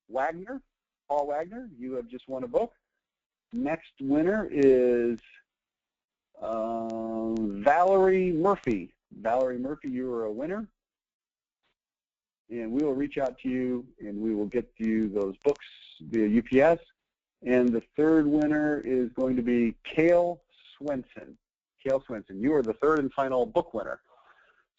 Speaker 1: Wagner. Paul Wagner, you have just won a book. Next winner is Valerie Murphy. Valerie Murphy, you are a winner. And we will reach out to you, and we will get you those books via UPS. And the 3rd winner is going to be Cale Swenson. Cale Swenson, you are the 3rd and final book winner.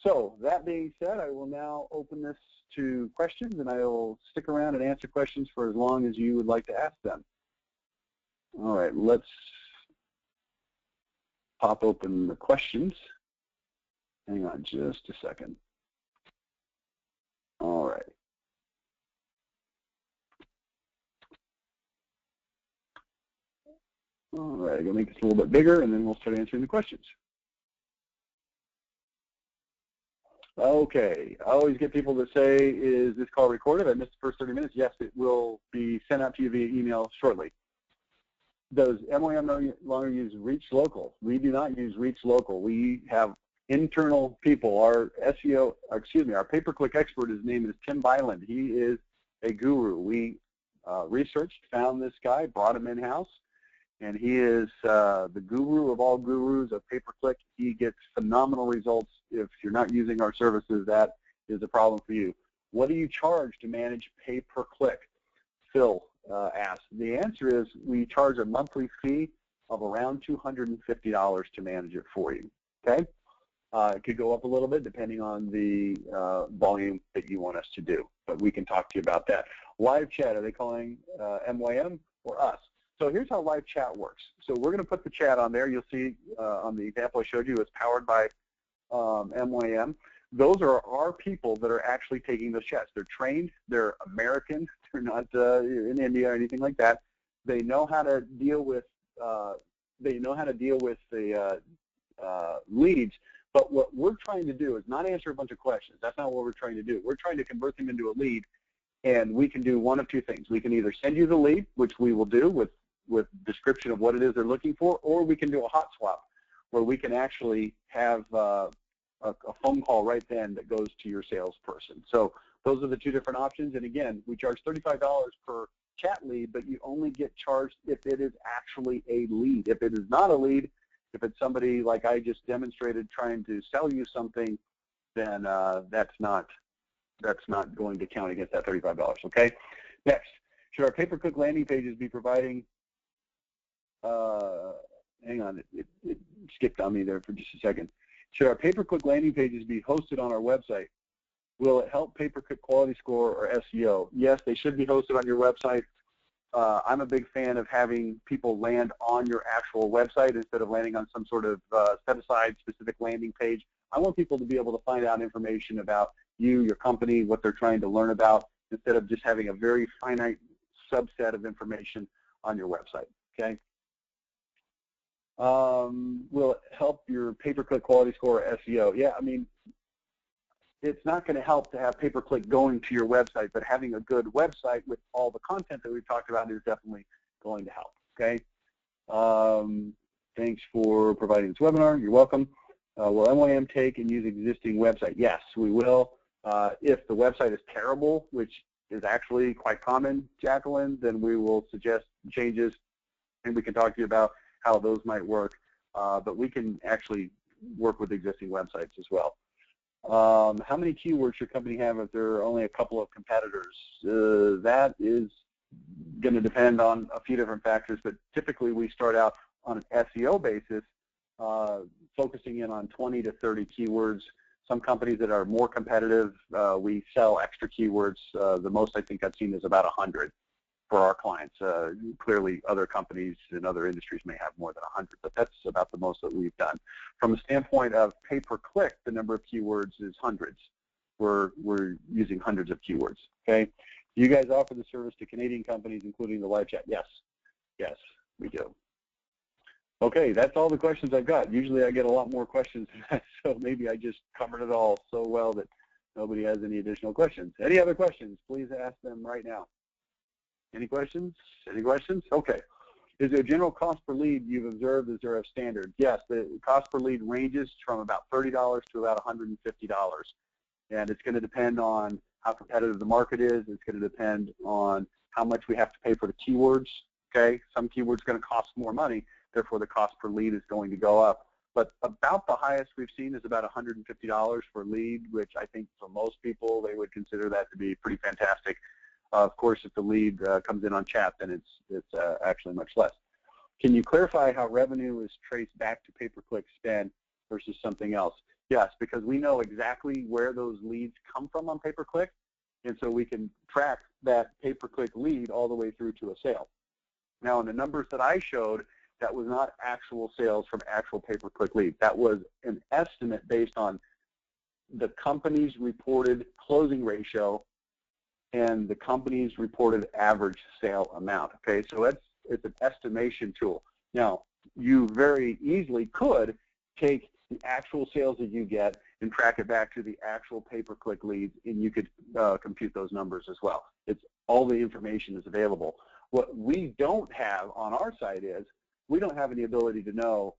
Speaker 1: So that being said, I will now open this to questions, and I will stick around and answer questions for as long as you would like to ask them. All right, let's pop open the questions. Hang on just a second. All right. All right, I'm going to make this a little bit bigger, and then we'll start answering the questions. Okay, I always get people that say, is this call recorded? I missed the first 30 minutes. Yes, it will be sent out to you via email shortly. Does MYM no longer use Reach Local? We do not use Reach Local. We have internal people. Our SEO, our pay-per-click expert, his name is Tim Byland. He is a guru. We researched, found this guy, brought him in-house, and he is the guru of all gurus of pay-per-click. He gets phenomenal results. If you're not using our services, that is a problem for you. What do you charge to manage pay-per-click? Phil asked. The answer is we charge a monthly fee of around $250 to manage it for you, okay? It could go up a little bit depending on the volume that you want us to do, but we can talk to you about that. Live chat, are they calling MYM or us? So here's how live chat works. So we're going to put the chat on there. You'll see on the example I showed you, it's powered by MYM. Those are our people that are actually taking those chats. They're trained. They're American. They're not in India or anything like that. They know how to deal with the leads. But what we're trying to do is not answer a bunch of questions. That's not what we're trying to do. We're trying to convert them into a lead, and we can do one of two things. We can either send you the lead, which we will do with description of what it is they're looking for, or we can do a hot swap where we can actually have a phone call right then that goes to your salesperson. So those are the two different options. And again, we charge $35 per chat lead, but you only get charged if it is actually a lead. If it is not a lead, if it's somebody like I just demonstrated trying to sell you something, then that's not going to count against that $35. Okay. Next, should our pay-per-click landing pages be providing? Hang on, it skipped on me there for just a second. Should our pay-per-click landing pages be hosted on our website? Will it help pay-per-click quality score or SEO? Yes, they should be hosted on your website. I'm a big fan of having people land on your actual website instead of landing on some sort of set-aside specific landing page. I want people to be able to find out information about you, your company, what they're trying to learn about, instead of just having a very finite subset of information on your website, okay? Will it help your pay-per-click quality score or SEO? Yeah, I mean, it's not going to help to have pay-per-click going to your website, but having a good website with all the content that we've talked about is definitely going to help, okay? Thanks for providing this webinar. You're welcome. Will MYM take and use existing website? Yes, we will. If the website is terrible, which is actually quite common, Jacqueline, then we will suggest changes, and we can talk to you about how those might work. But we can actually work with existing websites as well. How many keywords should your company have if there are only a couple of competitors? That is going to depend on a few different factors, but typically we start out on an SEO basis, focusing in on 20 to 30 keywords. Some companies that are more competitive, we sell extra keywords. The most I think I've seen is about 100 for our clients. Clearly other companies in other industries may have more than 100, but that's about the most that we've done. From a standpoint of pay-per-click, the number of keywords is hundreds. We're using hundreds of keywords, okay? Do you guys offer the service to Canadian companies, including the live chat? Yes, yes, we do. Okay, that's all the questions I've got. Usually I get a lot more questions than that, so maybe I just covered it all so well that nobody has any additional questions. Any other questions? Please ask them right now. Any questions? Any questions? Okay. Is there a general cost per lead you've observed? Is there a standard? Yes, the cost per lead ranges from about $30 to about $150. And it's going to depend on how competitive the market is. It's going to depend on how much we have to pay for the keywords. Okay, some keywords are going to cost more money, therefore the cost per lead is going to go up. But about the highest we've seen is about $150 for lead, which I think for most people they would consider that to be pretty fantastic. Of course, if the lead comes in on chat, then it's actually much less. Can you clarify how revenue is traced back to pay-per-click spend versus something else? Yes, because we know exactly where those leads come from on pay-per-click, and so we can track that pay-per-click lead all the way through to a sale. Now, in the numbers that I showed, that was not actual sales from actual pay-per-click leads. That was an estimate based on the company's reported closing ratio and the company's reported average sale amount. Okay, so it's an estimation tool. Now, you very easily could take the actual sales that you get and track it back to the actual pay-per-click leads, and you could compute those numbers as well. It's all the information is available. What we don't have on our side is we don't have any ability to know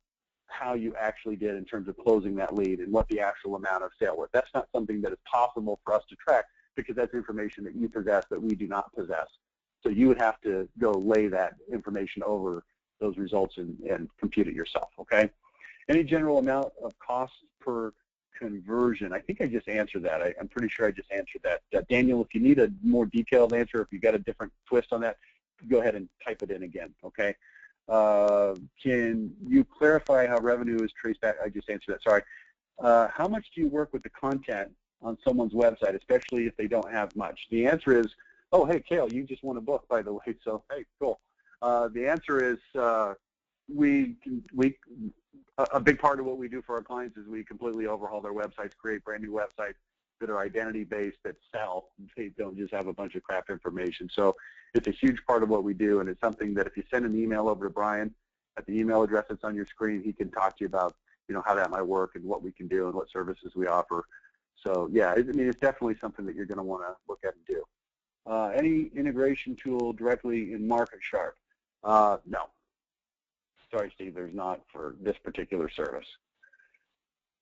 Speaker 1: how you actually did in terms of closing that lead and what the actual amount of sale was. That's not something that is possible for us to track because that's information that you possess that we do not possess. So you would have to go lay that information over those results and compute it yourself, okay? Any general amount of cost per conversion? I think I just answered that. I'm pretty sure I just answered that. Daniel, if you need a more detailed answer, if you got a different twist on that, go ahead and type it in again, okay? Can you clarify how revenue is traced back? I just answered that, sorry. How much do you work with the content on someone's website, especially if they don't have much? The answer is, oh, hey, Cale, you just won a book, by the way, so hey, cool. The answer is a big part of what we do for our clients is we completely overhaul their websites, create brand new websites that are identity-based, that sell. They don't just have a bunch of crap information. So it's a huge part of what we do, and it's something that if you send an email over to Brian at the email address that's on your screen, he can talk to you about, you know, how that might work and what we can do and what services we offer. So yeah, I mean, it's definitely something that you're going to want to look at and do. Any integration tool directly in Market Sharp? No. Sorry, Steve, there's not for this particular service.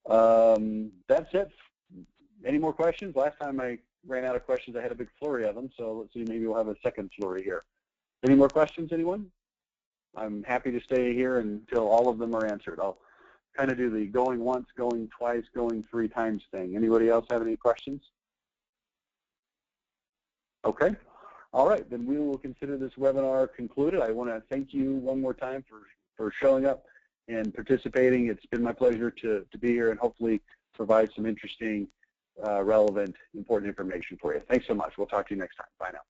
Speaker 1: That's it. Any more questions? Last time I ran out of questions, I had a big flurry of them, so let's see, maybe we'll have a second flurry here. Any more questions, anyone? I'm happy to stay here until all of them are answered. I'll kind of do the going once, going twice, going 3 times thing. Anybody else have any questions? Okay. All right, then we will consider this webinar concluded. I want to thank you one more time for showing up and participating. It's been my pleasure to be here and hopefully provide some interesting, relevant, important information for you. Thanks so much. We'll talk to you next time. Bye now.